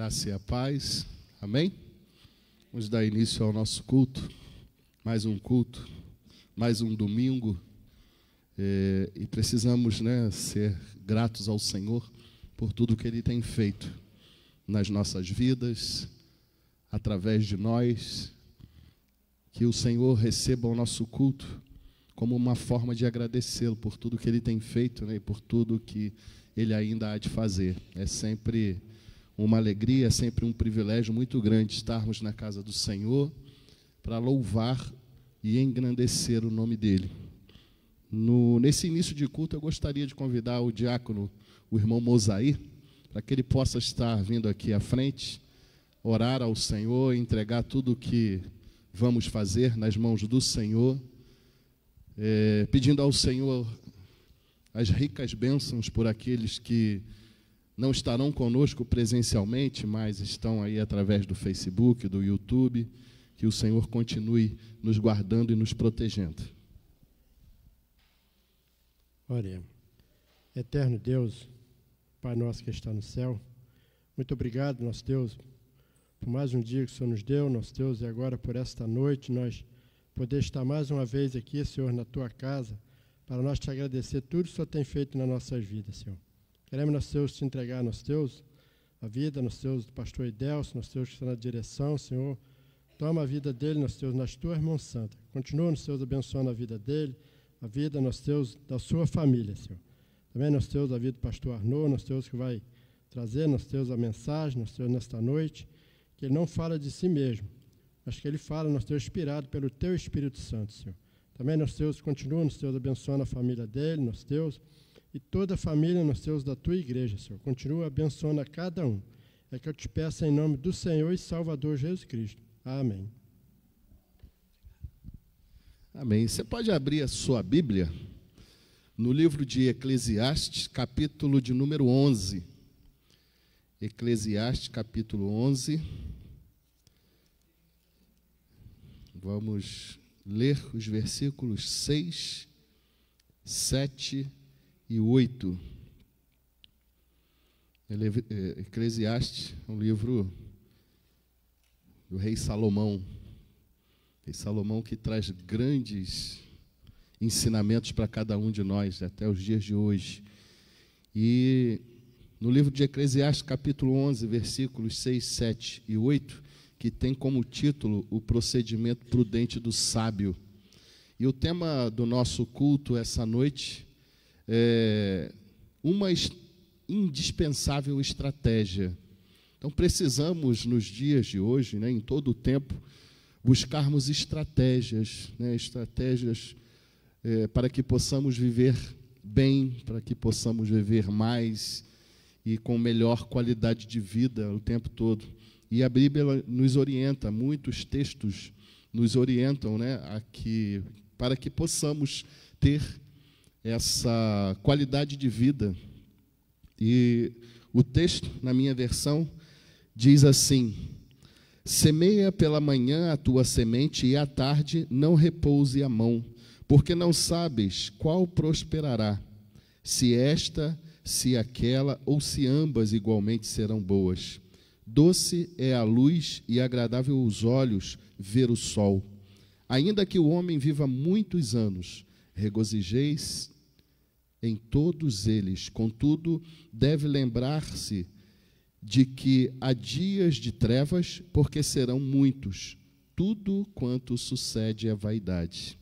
graça e a paz. Amém? Vamos dar início ao nosso culto. Mais um domingo. E precisamos, ser gratos ao Senhor por tudo que Ele tem feito nas nossas vidas, através de nós. Que o Senhor receba o nosso culto como uma forma de agradecê-lo por tudo que Ele tem feito, e por tudo que Ele ainda há de fazer. É sempre uma alegria, é sempre um privilégio muito grande estarmos na casa do Senhor para louvar e engrandecer o nome dEle. Nesse início de culto, eu gostaria de convidar o diácono, o irmão Mosaí, para que ele possa estar vindo aqui à frente, orar ao Senhor, entregar tudo o que vamos fazer nas mãos do Senhor, pedindo ao Senhor as ricas bênçãos por aqueles que não estarão conosco presencialmente, mas estão aí através do Facebook, do YouTube, que o Senhor continue nos guardando e nos protegendo. Oremos. Eterno Deus, Pai nosso que está no céu, muito obrigado, nosso Deus, por mais um dia que o Senhor nos deu, nosso Deus, e agora por esta noite nós poder estar mais uma vez aqui, Senhor, na Tua casa, para nós te agradecer tudo que o Senhor tem feito nas nossas vidas, Senhor. Queremos, nosso Deus, te entregar, nosso Deus, a vida, nosso Deus, do pastor Idelson, nosso Deus, que está na direção, Senhor. Toma a vida dele, nosso Deus, nas Tuas mãos santas. Continua, nosso Deus, abençoando a vida dele, a vida, nosso Deus, da sua família, Senhor. Também, nosso Deus, a vida do pastor Arnaud, nosso Deus, que vai trazer, nosso Deus, a mensagem, nosso Deus, nesta noite, que ele não fala de si mesmo, mas que ele fala, nosso Deus, inspirado pelo Teu Espírito Santo, Senhor. Também, nosso Deus, continua, nosso Deus, abençoando a família dele, nosso Deus, e toda a família, nosso Deus, da Tua igreja, Senhor. Continua abençoando a cada um. É que eu te peço em nome do Senhor e Salvador Jesus Cristo. Amém. Amém. Você pode abrir a sua Bíblia no livro de Eclesiastes, capítulo de número 11. Eclesiastes, capítulo 11. Vamos ler os versículos 6, 7 e 8. Eclesiastes é um livro do rei Salomão. Rei Salomão que traz grandes ensinamentos para cada um de nós, até os dias de hoje. E no livro de Eclesiastes, capítulo 11, versículos 6, 7 e 8, que tem como título o procedimento prudente do sábio. E o tema do nosso culto essa noite é uma indispensável estratégia. Então precisamos nos dias de hoje, em todo o tempo, buscarmos estratégias, para que possamos viver bem, para que possamos viver mais e com melhor qualidade de vida o tempo todo. E a Bíblia nos orienta, muitos textos nos orientam, para que possamos ter essa qualidade de vida. E o texto, na minha versão, diz assim: semeia pela manhã a tua semente e à tarde não repouse a mão, porque não sabes qual prosperará, se esta, se aquela, ou se ambas igualmente serão boas. Doce é a luz e agradável aos olhos ver o sol. Ainda que o homem viva muitos anos, regozijeis em todos eles. Contudo, deve lembrar-se de que há dias de trevas, porque serão muitos. Tudo quanto sucede é vaidade.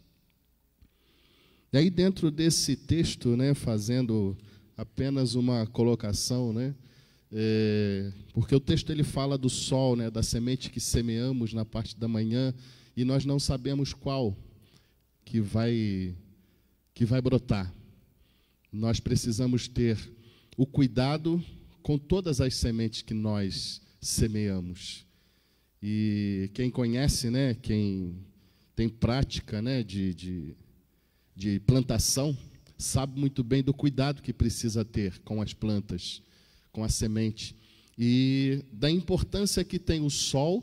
E aí, dentro desse texto, fazendo apenas uma colocação, porque o texto ele fala do sol, da semente que semeamos na parte da manhã, e nós não sabemos qual que vai brotar. Nós precisamos ter o cuidado com todas as sementes que nós semeamos. E quem conhece, quem tem prática, de plantação, sabe muito bem do cuidado que precisa ter com as plantas, com a semente, e da importância que tem o sol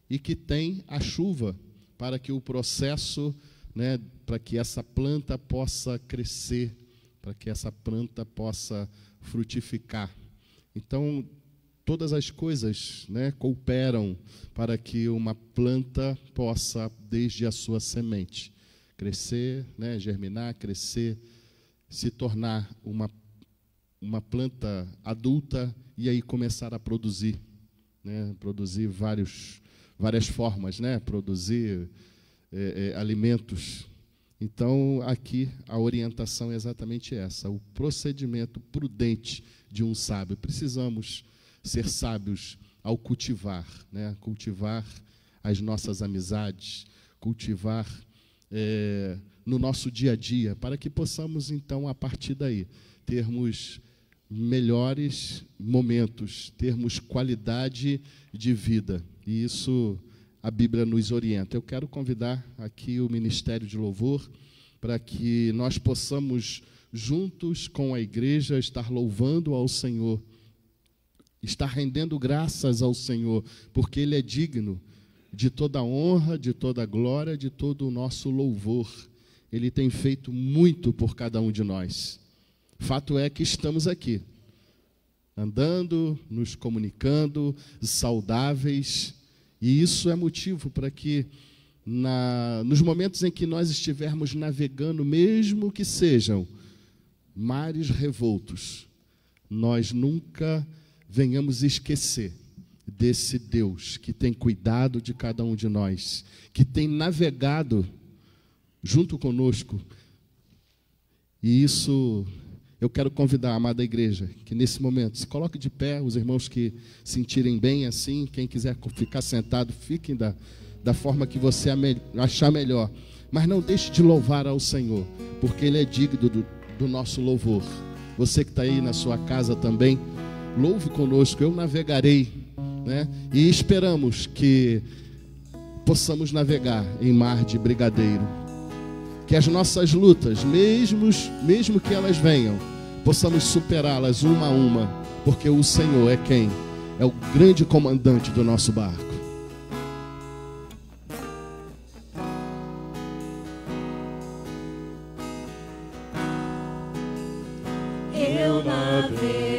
e que tem a chuva, para que o processo, para que essa planta possa crescer, para que essa planta possa frutificar. Então, todas as coisas, né, cooperam para que uma planta possa, desde a sua semente, crescer, né, germinar, crescer, se tornar uma planta adulta e aí começar a produzir, né, produzir várias formas, né, produzir alimentos. Então, aqui a orientação é exatamente essa, o procedimento prudente de um sábio. Precisamos ser sábios ao cultivar, né? Cultivar as nossas amizades, cultivar no nosso dia a dia, para que possamos, então, a partir daí, termos melhores momentos, termos qualidade de vida. E isso a Bíblia nos orienta. Eu quero convidar aqui o Ministério de Louvor para que nós possamos, juntos com a igreja, estar louvando ao Senhor, estar rendendo graças ao Senhor, porque Ele é digno de toda a honra, de toda a glória, de todo o nosso louvor. Ele tem feito muito por cada um de nós. Fato é que estamos aqui, andando, nos comunicando, saudáveis, e isso é motivo para que, nos momentos em que nós estivermos navegando, mesmo que sejam mares revoltos, nós nunca venhamos esquecer desse Deus que tem cuidado de cada um de nós, que tem navegado junto conosco. E isso eu quero convidar a amada igreja que nesse momento se coloque de pé, os irmãos que sentirem bem assim, quem quiser ficar sentado, fiquem da forma que você achar melhor, mas não deixe de louvar ao Senhor, porque Ele é digno do nosso louvor. Você que está aí na sua casa também, louve conosco. Eu navegarei, né? E esperamos que possamos navegar em mar de brigadeiro, que as nossas lutas, mesmo que elas venham, possamos superá-las uma a uma, porque o Senhor é quem é o grande comandante do nosso barco. Eu navegarei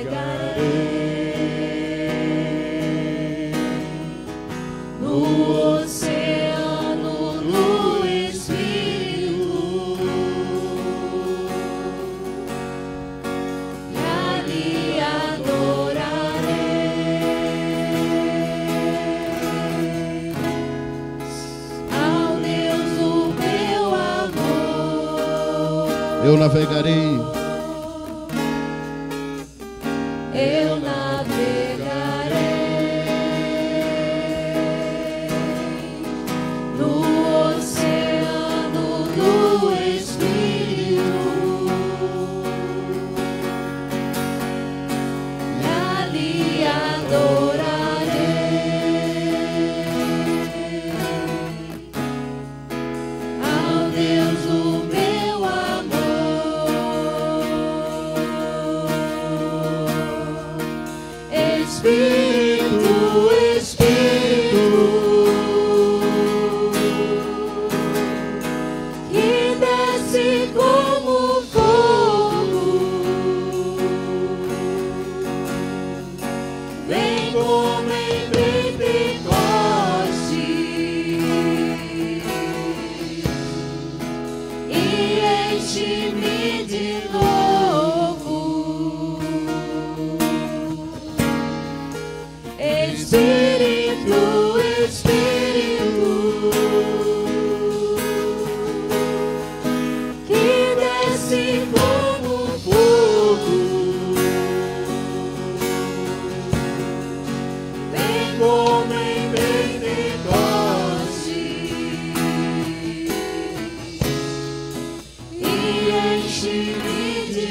no oceano do Espírito e ali adorarei ao Deus do meu amor. Eu navegarei. Eu navegarei no oceano do Espírito e ali adorarei ao Deus do meu amor. Espírito, Espírito, que desce como fogo, vem como em Pentecoste e enche-me de novo. Espírito, Espírito, que desce como fogo, vem como em Pentecoste e enche-me de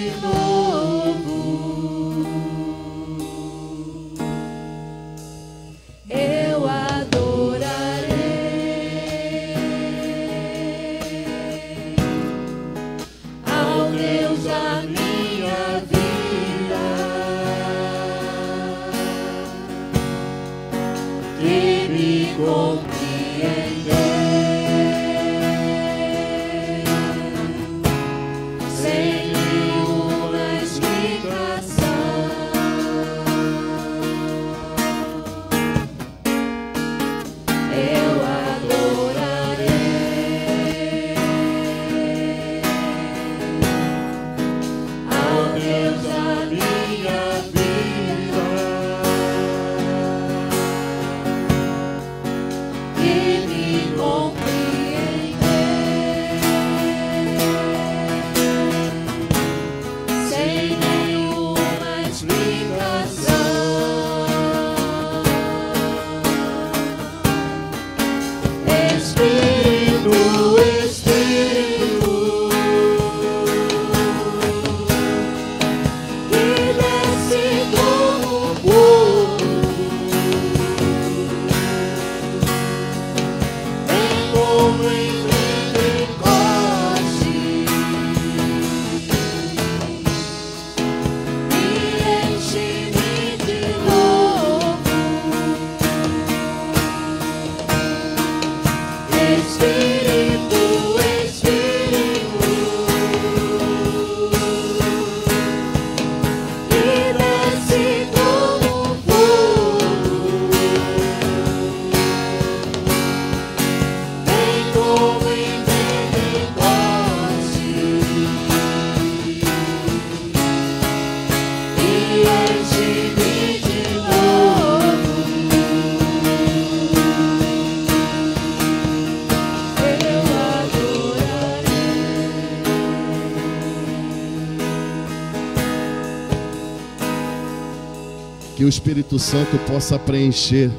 Que o Espírito Santo possa preencher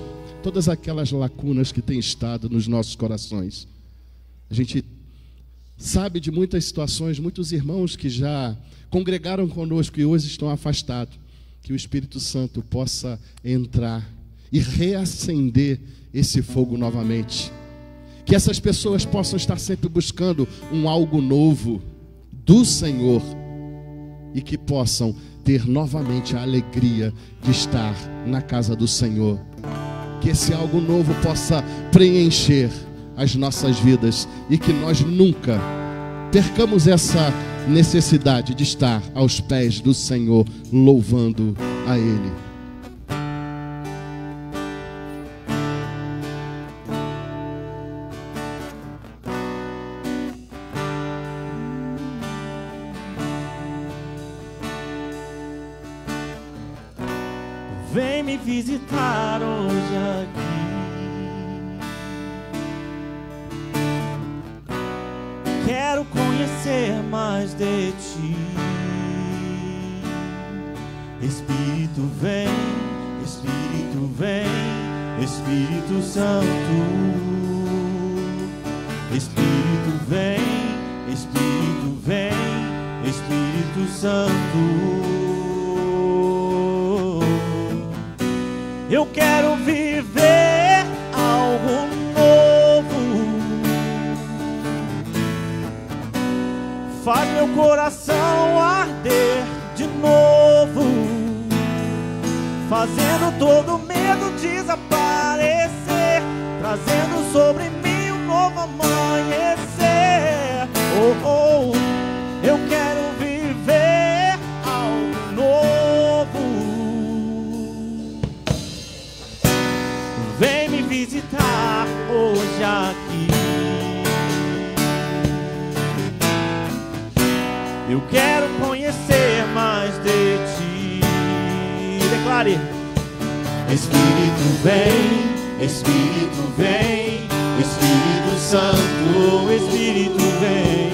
todas aquelas lacunas que têm estado nos nossos corações. A gente sabe de muitas situações, muitos irmãos que já congregaram conosco e hoje estão afastados. Que o Espírito Santo possa entrar e reacender esse fogo novamente. Que essas pessoas possam estar sempre buscando um algo novo do Senhor e que possam ter novamente a alegria de estar na casa do Senhor. Que esse algo novo possa preencher as nossas vidas e que nós nunca percamos essa necessidade de estar aos pés do Senhor, louvando a Ele. Vem me visitar hoje aqui. Quero conhecer mais de ti. Espírito vem, Espírito vem, Espírito Santo. Espírito vem, Espírito vem, Espírito Santo. Eu quero viver algo novo. Faz meu coração arder de novo, fazendo todo medo desaparecer, trazendo sobre mim um novo amanhecer. Oh, oh, eu quero viver algo novo. Vem me visitar hoje aqui. Eu quero conhecer mais de ti. Declare. Espírito vem, Espírito vem, Espírito Santo. Espírito vem,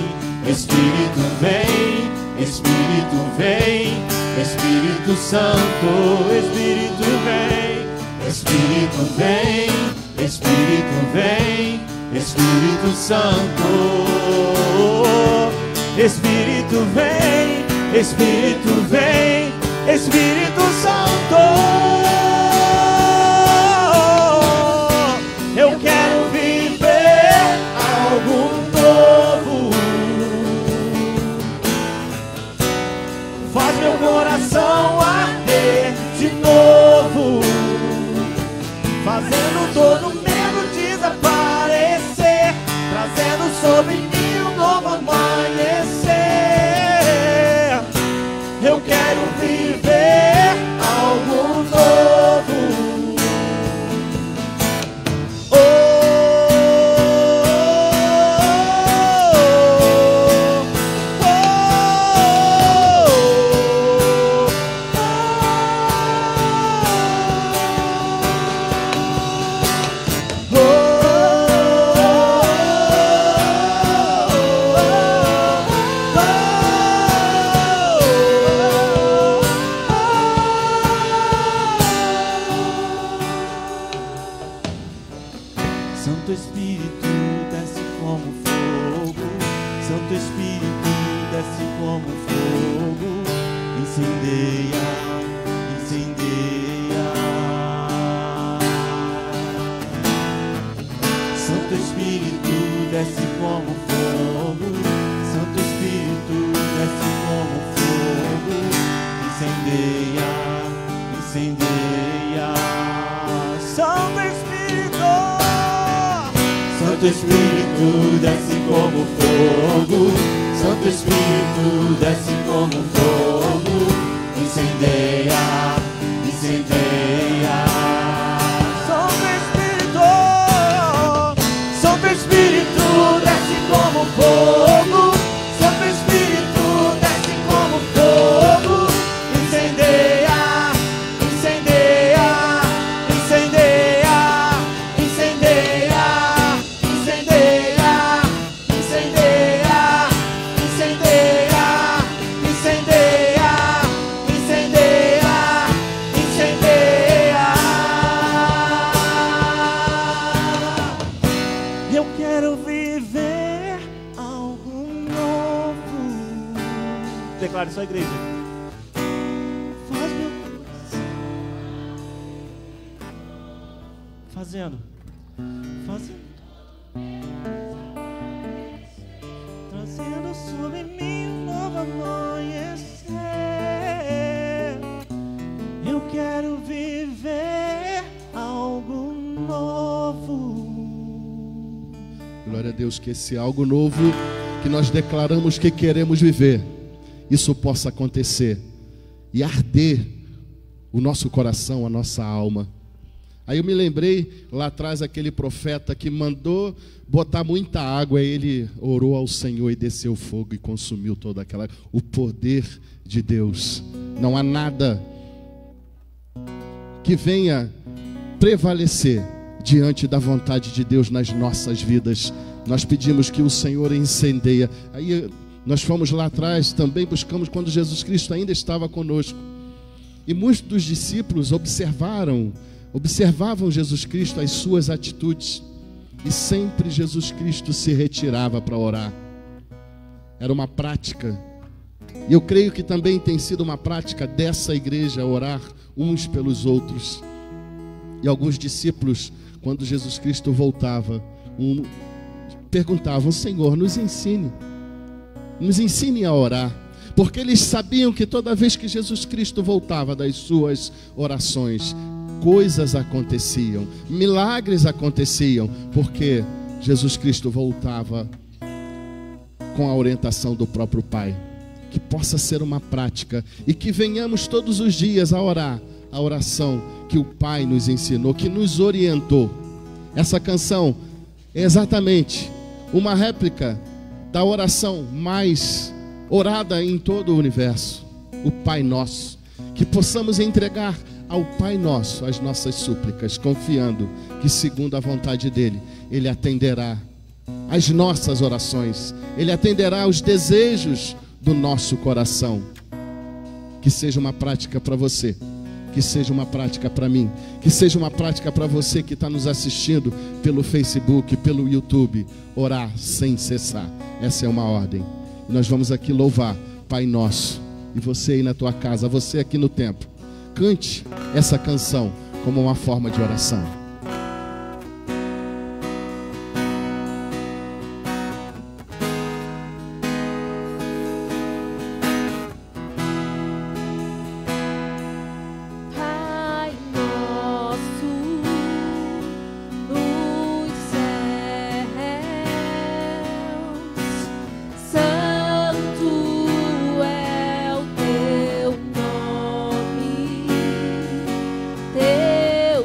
Espírito vem, Espírito vem, Espírito Santo. Espírito vem, Espírito vem, Espírito vem, Espírito Santo. Espírito vem, Espírito vem, Espírito Santo. Eu quero viver algo novo. Faz meu coração arder de novo, fazendo todo medo desaparecer, trazendo sobre mim um novo amanhecer. Eu quero viver algo novo. Oh, Santo Espírito desce como fogo, Santo Espírito desce como fogo, incendeia, incendeia. Santo Espírito desce como fogo, Santo Espírito desce como fogo, incendeia, incendeia. Santo Espírito, Santo Espírito desce como fogo, Santo Espírito desce como fogo, incendeia, incendeia. Santo Espírito, Santo Espírito desce como fogo, Santo Espírito desce como fogo, incendeia, incendeia, incendeia, incendeia, incendeia, incendeia. Declare sua igreja. Faz meu coração. Fazendo. Trazendo sobre mim um novo amanhecer. Eu quero viver algo novo. Glória a Deus, que esse algo novo que nós declaramos que queremos viver, isso possa acontecer e arder o nosso coração, a nossa alma. Aí eu me lembrei lá atrás aquele profeta que mandou botar muita água, e ele orou ao Senhor e desceu fogo e consumiu toda aquela... O poder de Deus. Não há nada que venha prevalecer diante da vontade de Deus nas nossas vidas. Nós pedimos que o Senhor incendeie. Aí nós fomos lá atrás, também buscamos quando Jesus Cristo ainda estava conosco. E muitos dos discípulos observavam Jesus Cristo, as suas atitudes. E sempre Jesus Cristo se retirava para orar. Era uma prática. E eu creio que também tem sido uma prática dessa igreja, orar uns pelos outros. E alguns discípulos, quando Jesus Cristo voltava, perguntavam: Senhor, nos ensine a orar. Porque eles sabiam que toda vez que Jesus Cristo voltava das suas orações, coisas aconteciam, milagres aconteciam, porque Jesus Cristo voltava com a orientação do próprio Pai. Que possa ser uma prática e que venhamos todos os dias a orar a oração que o Pai nos ensinou, que nos orientou. Essa canção é exatamente uma réplica da oração mais orada em todo o universo, o Pai Nosso. Que possamos entregar ao Pai Nosso as nossas súplicas, confiando que, segundo a vontade dEle, Ele atenderá as nossas orações, Ele atenderá os desejos do nosso coração. Que seja uma prática para você, que seja uma prática para mim, que seja uma prática para você que está nos assistindo pelo Facebook, pelo YouTube. Orar sem cessar, essa é uma ordem. E nós vamos aqui louvar Pai Nosso. E você aí na tua casa, você aqui no templo, cante essa canção como uma forma de oração. Teu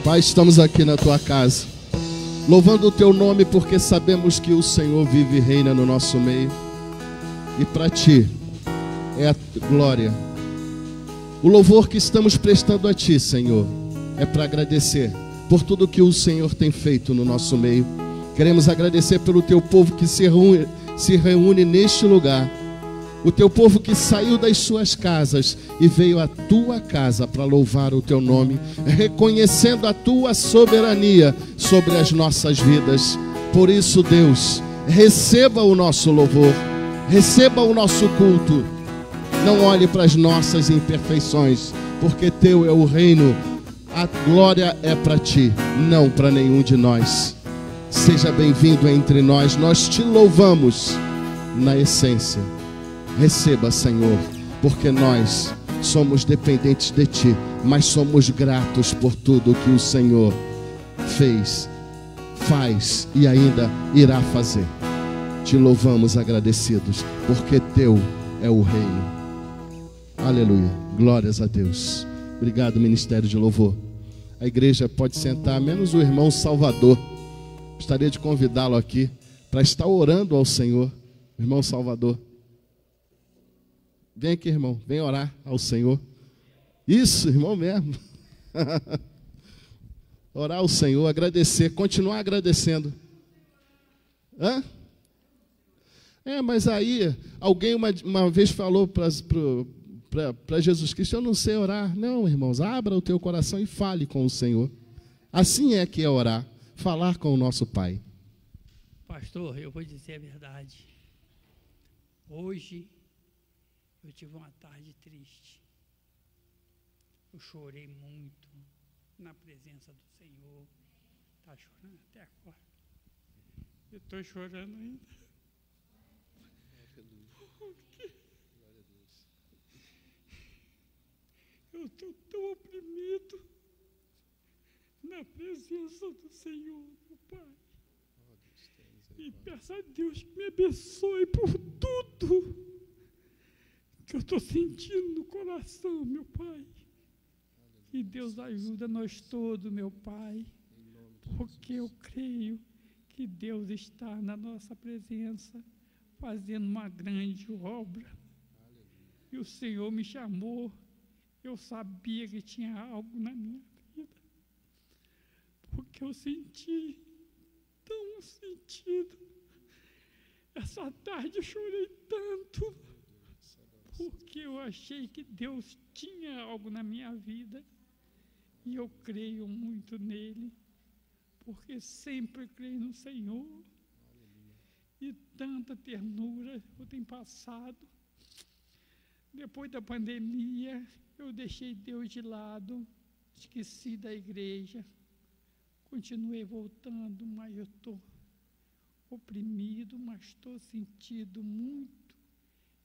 Pai, estamos aqui na tua casa, louvando o teu nome, porque sabemos que o Senhor vive e reina no nosso meio, e para ti é a glória. O louvor que estamos prestando a ti, Senhor, é para agradecer por tudo que o Senhor tem feito no nosso meio. Queremos agradecer pelo teu povo que se reúne neste lugar, o teu povo que saiu das suas casas e veio à tua casa para louvar o teu nome, reconhecendo a tua soberania sobre as nossas vidas. Por isso, Deus, receba o nosso louvor, receba o nosso culto. Não olhe para as nossas imperfeições, porque teu é o reino, a glória é para ti, não para nenhum de nós. Seja bem-vindo entre nós, nós te louvamos na essência. Receba, Senhor, porque nós somos dependentes de ti, mas somos gratos por tudo que o Senhor fez, faz e ainda irá fazer. Te louvamos agradecidos, porque teu é o reino. Aleluia, glórias a Deus. Obrigado, Ministério de Louvor. A igreja pode sentar, menos o irmão Salvador. Gostaria de convidá-lo aqui para estar orando ao Senhor. Irmão Salvador, vem aqui, irmão, vem orar ao Senhor. Isso, irmão mesmo. Orar ao Senhor, agradecer, continuar agradecendo. Hã? Mas aí, alguém uma vez falou para Jesus Cristo: eu não sei orar. Não, irmãos, abra o teu coração e fale com o Senhor. Assim é que é orar, falar com o nosso Pai. Pastor, eu vou dizer a verdade. Hoje eu tive uma tarde triste. Eu chorei muito na presença do Senhor. Está chorando até agora. Eu estou chorando ainda. Porque eu estou tão oprimido na presença do Senhor, meu Pai. E peço a Deus que me abençoe por tudo que eu estou sentindo no coração, meu Pai. Que Deus ajuda nós todos, meu Pai, porque eu creio que Deus está na nossa presença, fazendo uma grande obra. E o Senhor me chamou, eu sabia que tinha algo na minha vida, porque eu senti tão sentido. Essa tarde eu chorei tanto, porque eu achei que Deus tinha algo na minha vida, e eu creio muito nele, porque sempre creio no Senhor, e tanta ternura eu tenho passado. Depois da pandemia, eu deixei Deus de lado, esqueci da igreja, continuei voltando, mas eu estou oprimido, mas estou sentindo muito.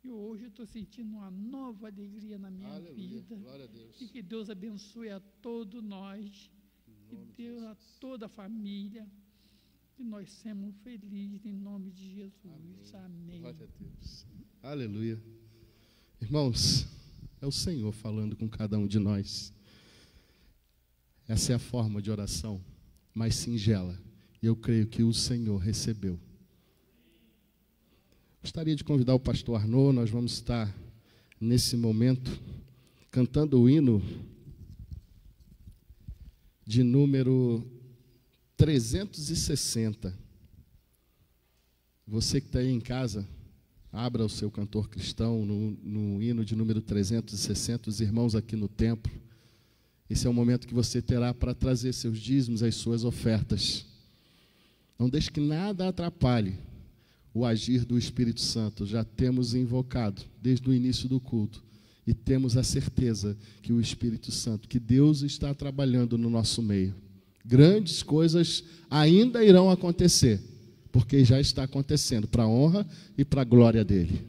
E hoje eu estou sentindo uma nova alegria na minha vida. Glória a Deus. E que Deus abençoe a todos nós, que Deus a toda a família, que nós sejamos felizes em nome de Jesus. Amém. Glória a Deus. Aleluia. Irmãos, é o Senhor falando com cada um de nós. Essa é a forma de oração mais singela. E eu creio que o Senhor recebeu. Gostaria de convidar o pastor Arnaud. Nós vamos estar, nesse momento, cantando o hino de número 360. Você que está aí em casa, abra o seu cantor cristão no hino de número 360, os irmãos aqui no templo. Esse é o momento que você terá para trazer seus dízimos, as suas ofertas. Não deixe que nada atrapalhe o agir do Espírito Santo. Já temos invocado desde o início do culto e temos a certeza que o Espírito Santo, que Deus está trabalhando no nosso meio. Grandes coisas ainda irão acontecer, porque já está acontecendo, para a honra e para a glória dele.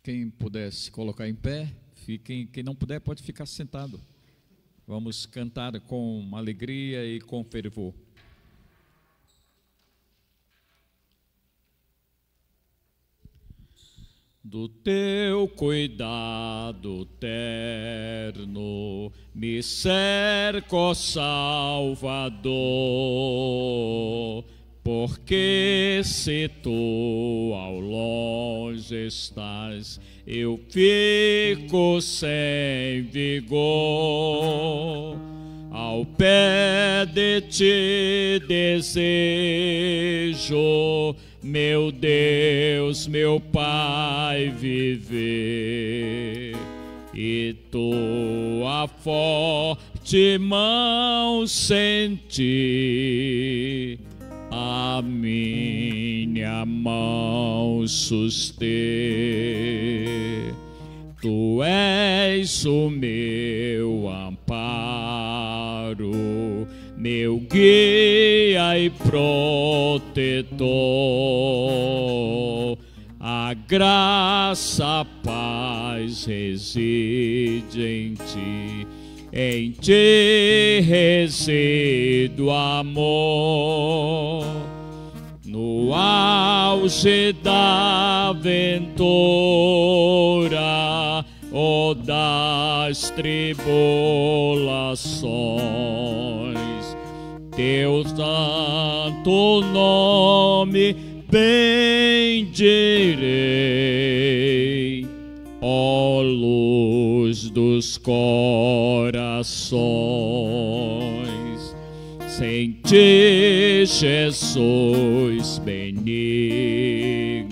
Quem puder se colocar em pé, fiquem. Quem não puder pode ficar sentado. Vamos cantar com alegria e com fervor. Do teu cuidado terno me cerco, Salvador, porque se tu ao longe estás, eu fico sem vigor. Ao pé de ti desejo, meu Deus, meu Pai, viver, e tua forte mão sentir, a minha mão suster. Tu és o meu amparo, meu guia e protetor. A graça, a paz reside em ti reside o amor. No auge da aventura ou das tribulações, teu santo nome bendirei, ó luz dos corações. Sem ti, Jesus benigno,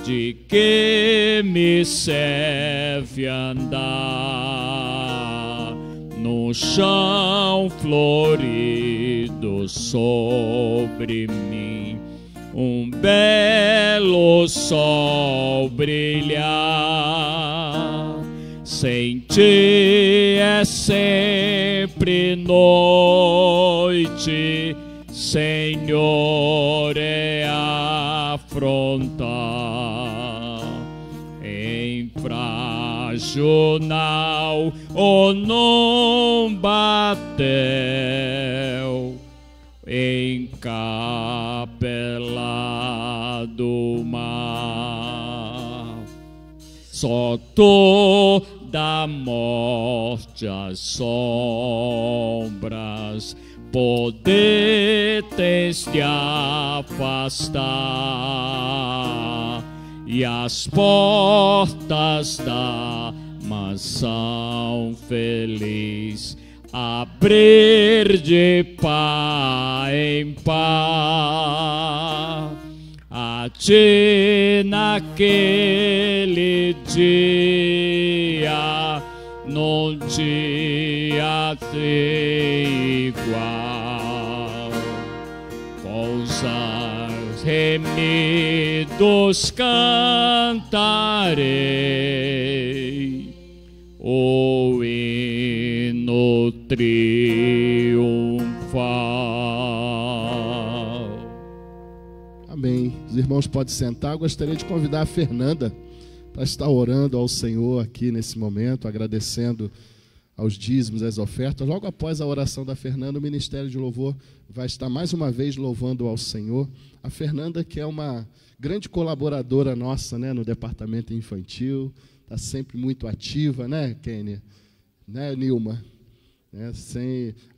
de que me serve andar no chão florido sobre mim, um belo sol brilhar? Sem ti é sempre noite, Senhor, é afrontar. Em frágil nau ou num batel, em capela do mar, só tu da morte as sombras poder tens de afastar, e as portas da mansão feliz abrir de pá em pá. A ti naquele dia, num dia igual, com os ais remidos cantarei o hino triunfal. Amém. Os irmãos podem sentar. Eu gostaria de convidar a Fernanda para estar orando ao Senhor aqui nesse momento, agradecendo aos dízimos, às ofertas. Logo após a oração da Fernanda, o Ministério de Louvor vai estar mais uma vez louvando ao Senhor. A Fernanda, que é uma grande colaboradora nossa, né, no departamento infantil, está sempre muito ativa, né, Kênia? Né, Nilma?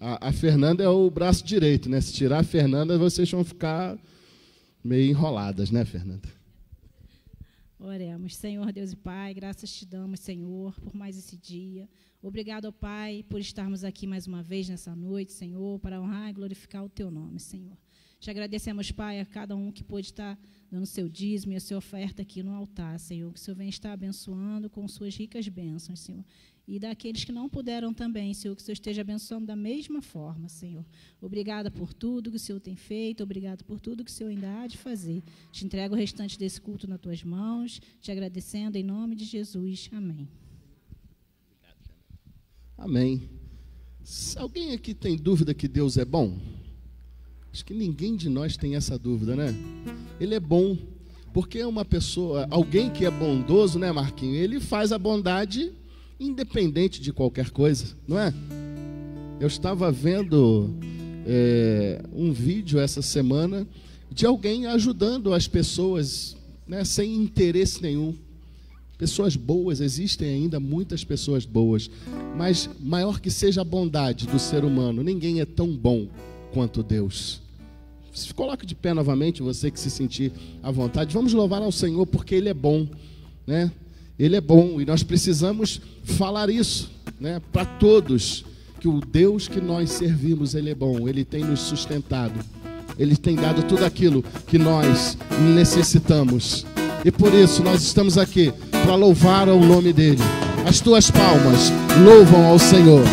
A Fernanda é o braço direito, né? Se tirar a Fernanda, vocês vão ficar meio enroladas, né, Fernanda? Oremos. Senhor, Deus e Pai, graças te damos, Senhor, por mais esse dia. Obrigado, Pai, por estarmos aqui mais uma vez nessa noite, Senhor, para honrar e glorificar o Teu nome, Senhor. Te agradecemos, Pai, a cada um que pôde estar dando seu dízimo e a sua oferta aqui no altar, Senhor, que o Senhor venha estar abençoando com suas ricas bênçãos, Senhor. E daqueles que não puderam também, Senhor, que o Senhor esteja abençoando da mesma forma, Senhor. Obrigada por tudo que o Senhor tem feito, obrigado por tudo que o Senhor ainda há de fazer. Te entrego o restante desse culto nas Tuas mãos, te agradecendo em nome de Jesus. Amém. Amém. Alguém aqui tem dúvida que Deus é bom? Acho que ninguém de nós tem essa dúvida, né? Ele é bom, porque é uma pessoa, alguém que é bondoso, né, Marquinho? Ele faz a bondade independente de qualquer coisa, não é? Eu estava vendo um vídeo essa semana de alguém ajudando as pessoas né, sem interesse nenhum. Pessoas boas, existem ainda muitas pessoas boas, mas maior que seja a bondade do ser humano, ninguém é tão bom quanto Deus. Se coloque de pé novamente, você que se sentir à vontade. Vamos louvar ao Senhor porque Ele é bom, né? Ele é bom e nós precisamos falar isso, né, para todos, que o Deus que nós servimos, Ele é bom, Ele tem nos sustentado, Ele tem dado tudo aquilo que nós necessitamos. E por isso nós estamos aqui para louvar ao nome dEle. As tuas palmas louvam ao Senhor.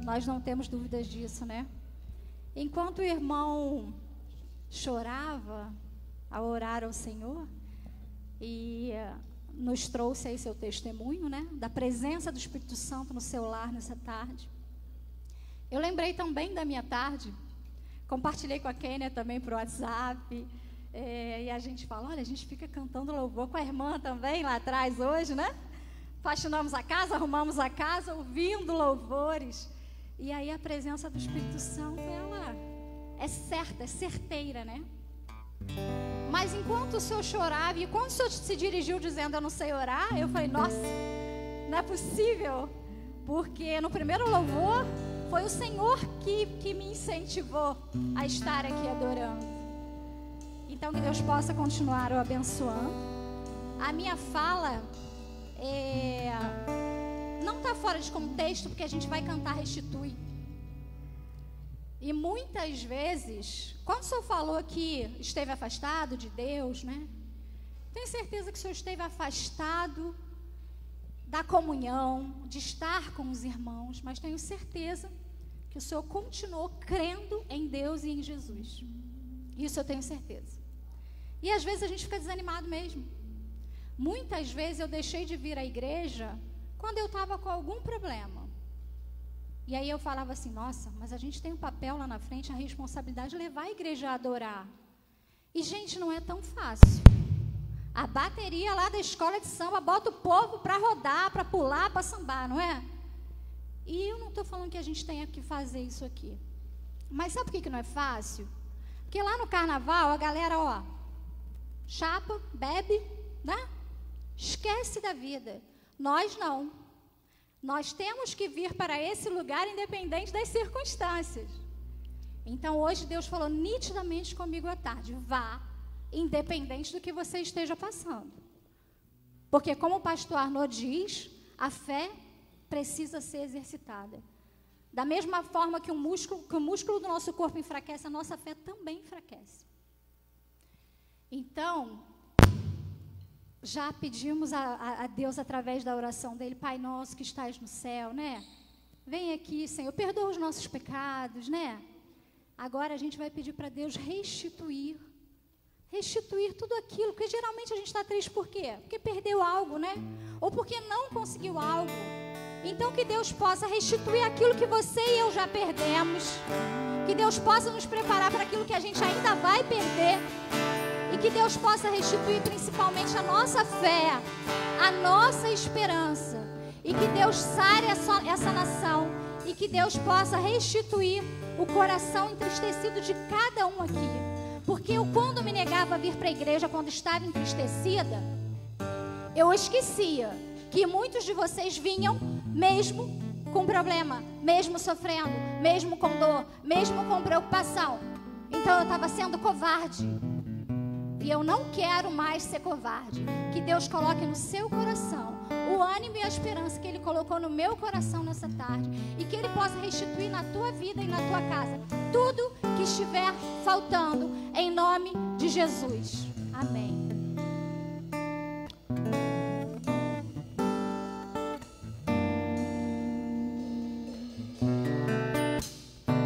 Nós não temos dúvidas disso, né? Enquanto o irmão chorava ao orar ao Senhor e nos trouxe aí seu testemunho, né? Da presença do Espírito Santo no seu lar nessa tarde. Eu lembrei também da minha tarde, compartilhei com a Kênia também por WhatsApp, e a gente fala, olha, a gente fica cantando louvor com a irmã também lá atrás hoje, né? Faxinamos a casa, arrumamos a casa, ouvindo louvores. E aí a presença do Espírito Santo, ela é certa, é certeira, né? Mas enquanto o senhor chorava, e quando o senhor se dirigiu dizendo eu não sei orar, eu falei, nossa, não é possível. Porque no primeiro louvor, foi o Senhor que me incentivou a estar aqui adorando. Então que Deus possa continuar o abençoando. A minha fala não está fora de contexto, porque a gente vai cantar Restitui. E muitas vezes, quando o senhor falou que esteve afastado de Deus, né? Tenho certeza que o senhor esteve afastado da comunhão, de estar com os irmãos, mas tenho certeza que o senhor continuou crendo em Deus e em Jesus. Isso eu tenho certeza. E às vezes a gente fica desanimado mesmo. Muitas vezes eu deixei de vir à igreja quando eu estava com algum problema. E aí eu falava assim, nossa, mas a gente tem um papel lá na frente, a responsabilidade de levar a igreja a adorar. E, gente, não é tão fácil. A bateria lá da escola de samba bota o povo para rodar, para pular, para sambar, não é? E eu não estou falando que a gente tenha que fazer isso aqui. Mas sabe por que não é fácil? Porque lá no carnaval, a galera, ó, chapa, bebe, né? Esquece da vida. Nós não. Nós temos que vir para esse lugar independente das circunstâncias. Então, hoje Deus falou nitidamente comigo à tarde. Vá, independente do que você esteja passando. Porque, como o pastor Arnaud diz, a fé precisa ser exercitada. Da mesma forma que o músculo do nosso corpo enfraquece, a nossa fé também enfraquece. Então, já pedimos a Deus através da oração dele, Pai nosso que estás no céu, né? Vem aqui, Senhor, perdoa os nossos pecados, né? Agora a gente vai pedir para Deus restituir tudo aquilo, porque geralmente a gente está triste por quê? Porque perdeu algo, né? Ou porque não conseguiu algo. Então que Deus possa restituir aquilo que você e eu já perdemos, que Deus possa nos preparar para aquilo que a gente ainda vai perder. E que Deus possa restituir principalmente a nossa fé, a nossa esperança. E que Deus sare essa nação. E que Deus possa restituir o coração entristecido de cada um aqui. Porque eu, quando me negava a vir para a igreja, quando estava entristecida, eu esquecia que muitos de vocês vinham mesmo com problema, mesmo sofrendo, mesmo com dor, mesmo com preocupação. Então eu estava sendo covarde. E eu não quero mais ser covarde. Que Deus coloque no seu coração o ânimo e a esperança que Ele colocou no meu coração nessa tarde. E que Ele possa restituir na tua vida e na tua casa tudo que estiver faltando, em nome de Jesus. Amém.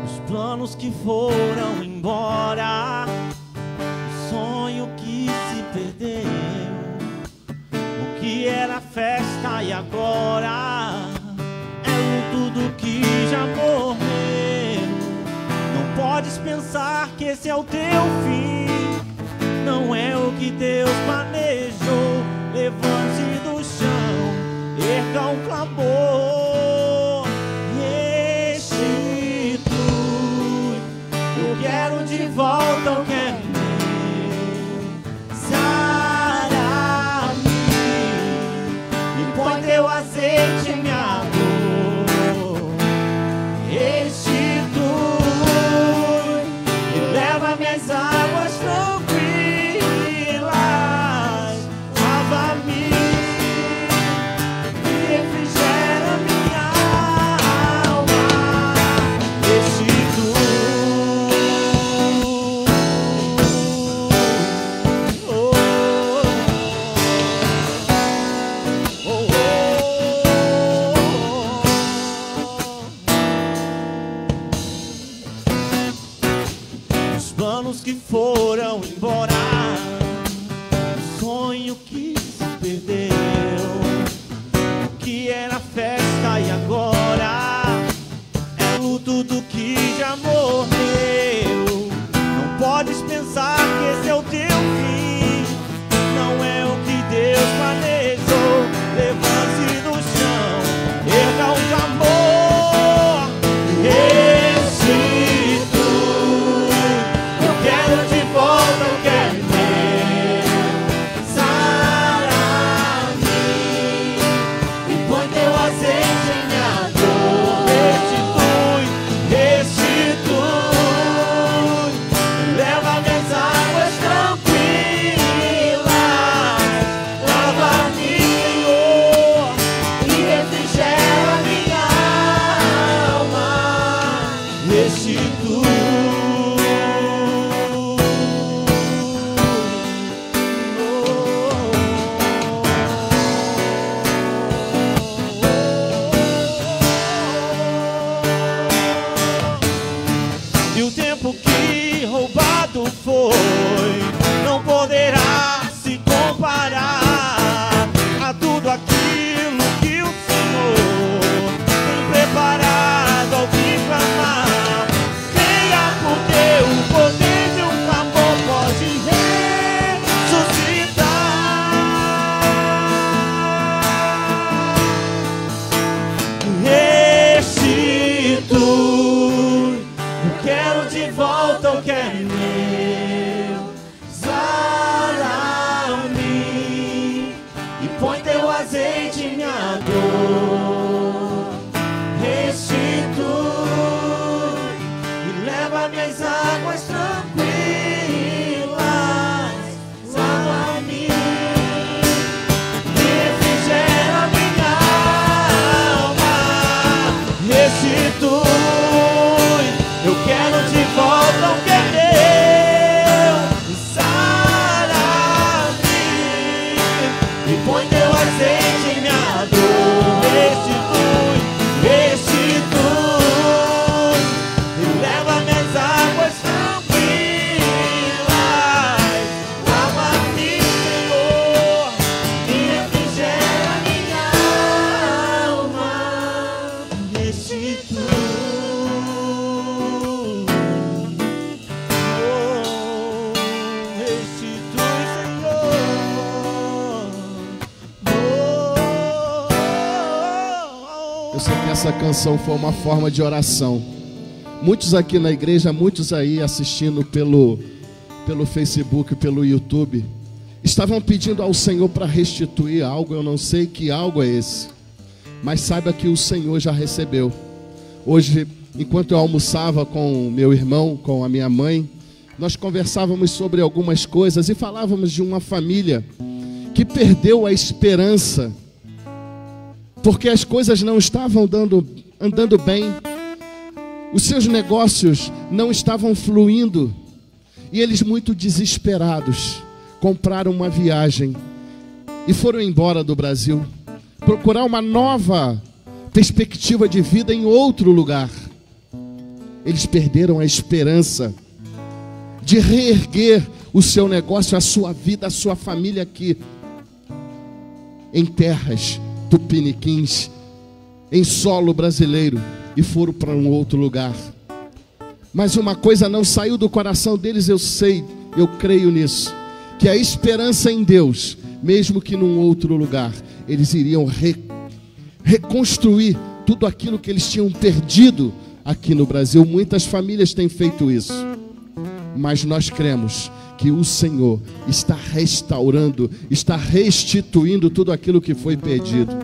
Os planos que foram embora, sonho que se perdeu, o que era festa e agora é luto do que já morreu. Não podes pensar que esse é o teu fim, não é o que Deus planejou. Levante do chão, erga um clamor, restitui. Eu quero de volta, eu quero põe teu azeite em minha dor, restitui e leva minhas águas tranquilas azeite minha dor, restitui e leva minhas águas tranquilas, lava-me, refrigera minha alma, restitui, eu quero de volta o que é meu, sara-me e põe teu azeite em minha dor, restitui, restitui e leva minhas águas tranquilas, lava-me, Senhor, e refrigera minha alma, restitui, oh, restitui, Senhor, Eu sei que essa canção foi uma forma de oração. Muitos aqui na igreja, muitos aí assistindo pelo Facebook, pelo YouTube, estavam pedindo ao Senhor para restituir algo. Eu não sei que algo é esse, mas saiba que o Senhor já recebeu. Hoje, enquanto eu almoçava com meu irmão, com a minha mãe, nós conversávamos sobre algumas coisas e falávamos de uma família que perdeu a esperança porque as coisas não estavam andando bem, os seus negócios não estavam fluindo, e eles, muito desesperados, compraram uma viagem e foram embora do Brasil, procurar uma nova perspectiva de vida em outro lugar. Eles perderam a esperança de reerguer o seu negócio, a sua vida, a sua família aqui, em terras tupiniquins, em solo brasileiro, e foram para um outro lugar. Mas uma coisa não saiu do coração deles, eu sei, eu creio nisso, que a esperança em Deus, mesmo que num outro lugar, eles iriam reconstruir tudo aquilo que eles tinham perdido aqui no Brasil. Muitas famílias têm feito isso, mas nós cremos que o Senhor está restaurando, está restituindo tudo aquilo que foi perdido.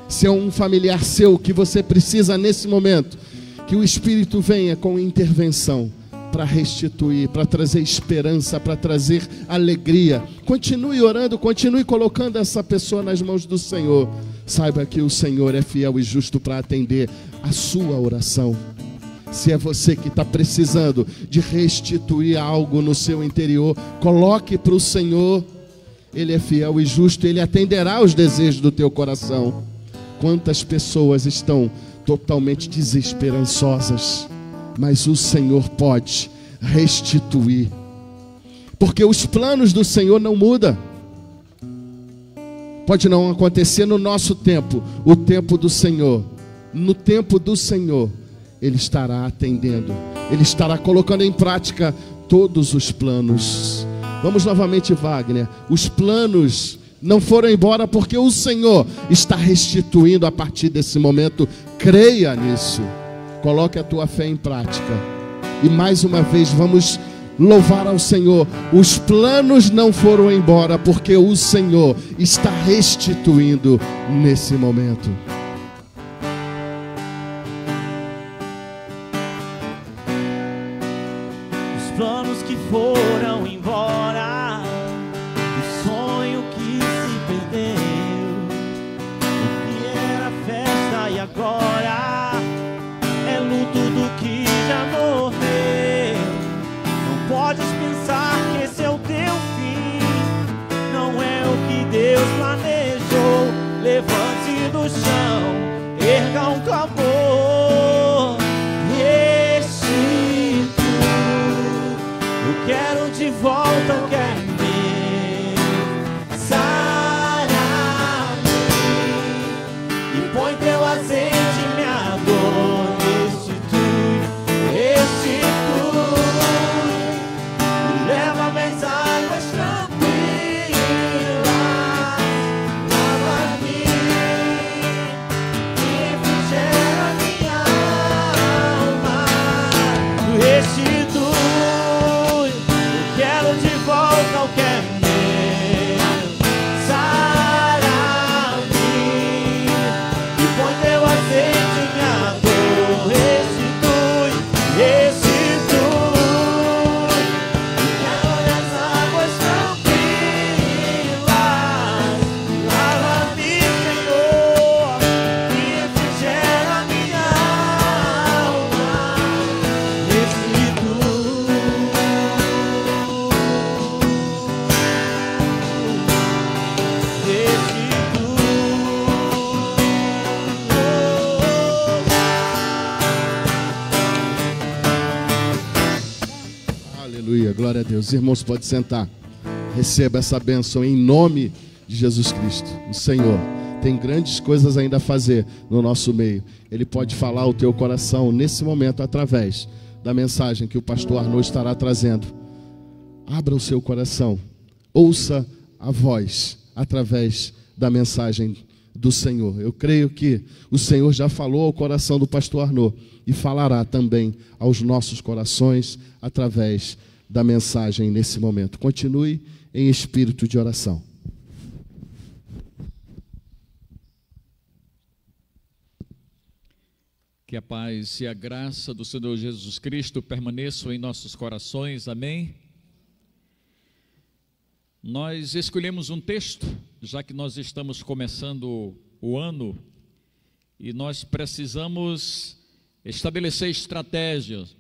Se é um familiar seu que você precisa nesse momento, que o Espírito venha com intervenção para restituir, para trazer esperança, para trazer alegria. Continue orando, continue colocando essa pessoa nas mãos do Senhor. Saiba que o Senhor é fiel e justo para atender a sua oração. Se é você que está precisando de restituir algo no seu interior, coloque para o Senhor. Ele é fiel e justo, Ele atenderá os desejos do teu coração. Quantas pessoas estão totalmente desesperançosas, mas o Senhor pode restituir, porque os planos do Senhor não mudam. Pode não acontecer no nosso tempo, o tempo do Senhor. No tempo do Senhor, Ele estará atendendo, Ele estará colocando em prática todos os planos. Vamos novamente, Wagner. Os planos não foram embora, porque o Senhor está restituindo a partir desse momento. Creia nisso, coloque a tua fé em prática. E mais uma vez vamos louvar ao Senhor. Os planos não foram embora, porque o Senhor está restituindo nesse momento. Os planos que foram embora, o sonho que se perdeu, o que era festa e agora é luto do que já morreu. Não podes pensar que esse é o teu fim, não é o que Deus planejou. Levante do chão, erga um clamor, eu quero de volta o que é meu, sara-me e põe teu azeite em minha dor, restitui, restitui e leva minhas águas tranquilas, lava-me e refrigera glória a Deus. Irmãos, pode sentar. Receba essa bênção em nome de Jesus Cristo. O Senhor tem grandes coisas ainda a fazer no nosso meio. Ele pode falar ao teu coração nesse momento através da mensagem que o pastor Arnaud estará trazendo. Abra o seu coração. Ouça a voz através da mensagem do Senhor. Eu creio que o Senhor já falou ao coração do pastor Arnaud e falará também aos nossos corações através da mensagem nesse momento. Continue em espírito de oração. Que a paz e a graça do Senhor Jesus Cristo permaneçam em nossos corações. Amém? Nós escolhemos um texto, já que nós estamos começando o ano, e nós precisamos estabelecer estratégias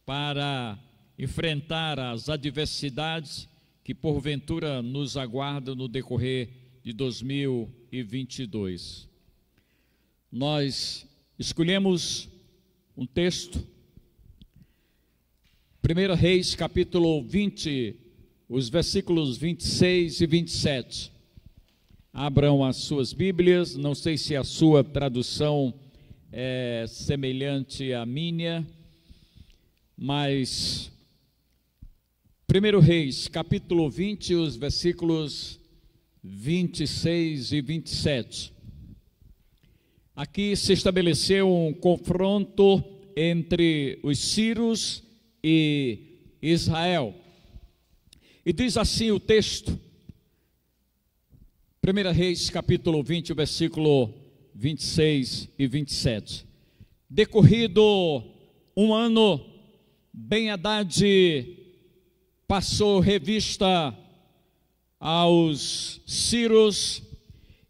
para enfrentar as adversidades que porventura nos aguardam no decorrer de 2022. Nós escolhemos um texto, 1 Reis, capítulo 20, os versículos 26 e 27. Abram as suas Bíblias, não sei se a sua tradução é semelhante à minha, mas 1 Reis, capítulo 20, os versículos 26 e 27. Aqui se estabeleceu um confronto entre os sírios e Israel. E diz assim o texto, 1 Reis, capítulo 20, versículo 26 e 27. Decorrido um ano, Ben-Hadad passou revista aos sírios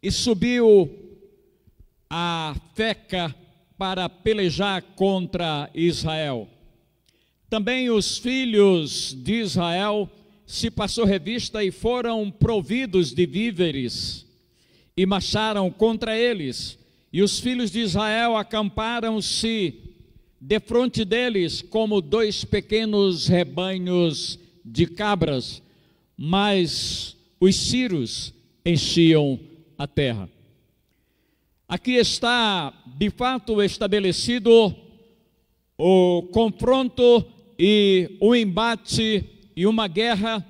e subiu a Feca para pelejar contra Israel. Também os filhos de Israel se passou revista e foram providos de víveres e marcharam contra eles. E os filhos de Israel acamparam-se defronte deles como 2 pequenos rebanhos de cabras, mas os sírios enchiam a terra. Aqui está, de fato, estabelecido o confronto e o embate e uma guerra,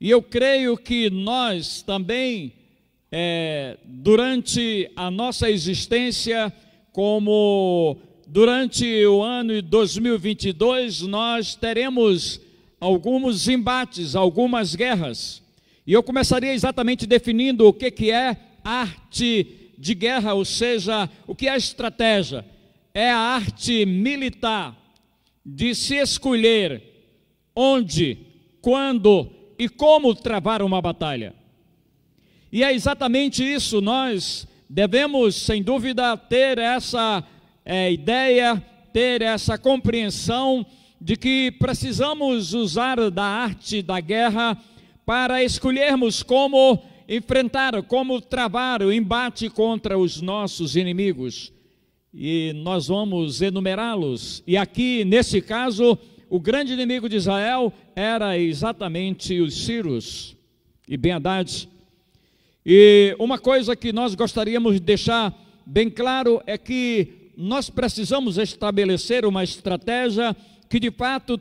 e eu creio que nós também, durante a nossa existência, como durante o ano de 2022, nós teremos alguns embates, algumas guerras, e eu começaria exatamente definindo o que é arte de guerra, ou seja, o que é estratégia. É a arte militar de se escolher onde, quando e como travar uma batalha. E é exatamente isso, nós devemos, sem dúvida, ter essa ideia, ter essa compreensão de que precisamos usar da arte da guerra para escolhermos como enfrentar, como travar o embate contra os nossos inimigos. E nós vamos enumerá-los. E aqui, nesse caso, o grande inimigo de Israel era exatamente os sírios e Ben-Hadad. E uma coisa que nós gostaríamos de deixar bem claro é que nós precisamos estabelecer uma estratégia que de fato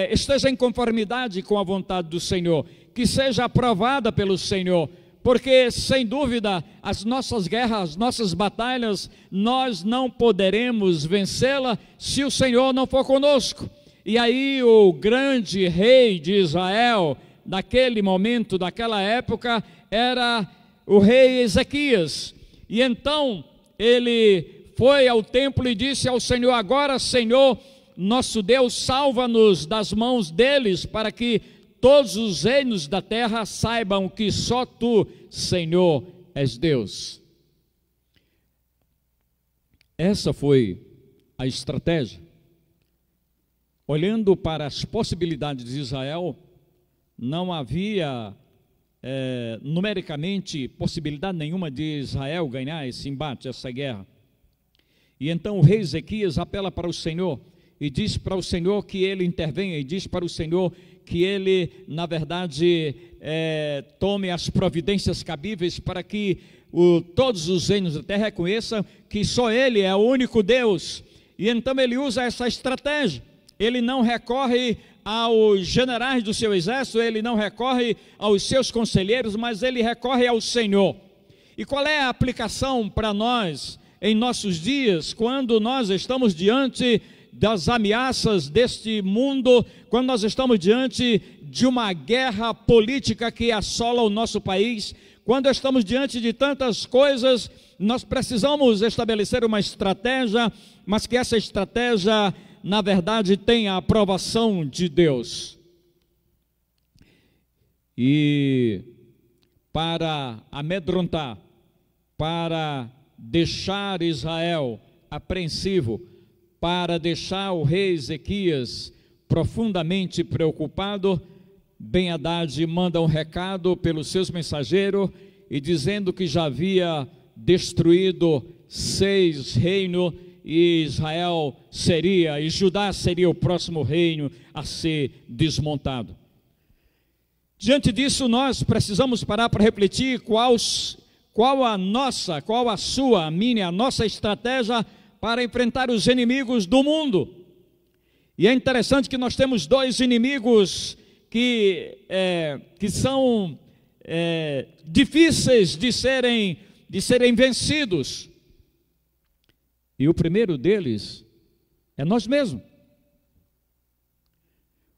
esteja em conformidade com a vontade do Senhor, que seja aprovada pelo Senhor, porque sem dúvida as nossas guerras, as nossas batalhas, nós não poderemos vencê-la se o Senhor não for conosco. E aí o grande rei de Israel, naquele momento, daquela época, era o rei Ezequias. E então ele foi ao templo e disse ao Senhor: agora, Senhor, nosso Deus, salva-nos das mãos deles, para que todos os reinos da terra saibam que só Tu, Senhor, és Deus. Essa foi a estratégia. Olhando para as possibilidades de Israel, não havia numericamente possibilidade nenhuma de Israel ganhar esse embate, essa guerra. E então o rei Ezequias apela para o Senhor e diz para o Senhor que Ele intervenha, e diz para o Senhor que Ele, na verdade, tome as providências cabíveis para que todos os reinos da terra reconheçam que só Ele é o único Deus. E então ele usa essa estratégia. Ele não recorre aos generais do seu exército, ele não recorre aos seus conselheiros, mas ele recorre ao Senhor. E qual é a aplicação para nós em nossos dias, quando nós estamos diante das ameaças deste mundo, quando nós estamos diante de uma guerra política que assola o nosso país, quando estamos diante de tantas coisas, nós precisamos estabelecer uma estratégia, mas que essa estratégia, na verdade, tenha a aprovação de Deus. E para amedrontar, para deixar Israel apreensivo, para deixar o rei Ezequias profundamente preocupado, Ben-Hadad manda um recado pelos seus mensageiros e dizendo que já havia destruído 6 reinos e Israel seria, e Judá seria o próximo reino a ser desmontado. Diante disso, nós precisamos parar para refletir qual a nossa estratégia para enfrentar os inimigos do mundo. E é interessante que nós temos 2 inimigos que são difíceis de serem vencidos. E o primeiro deles é nós mesmos.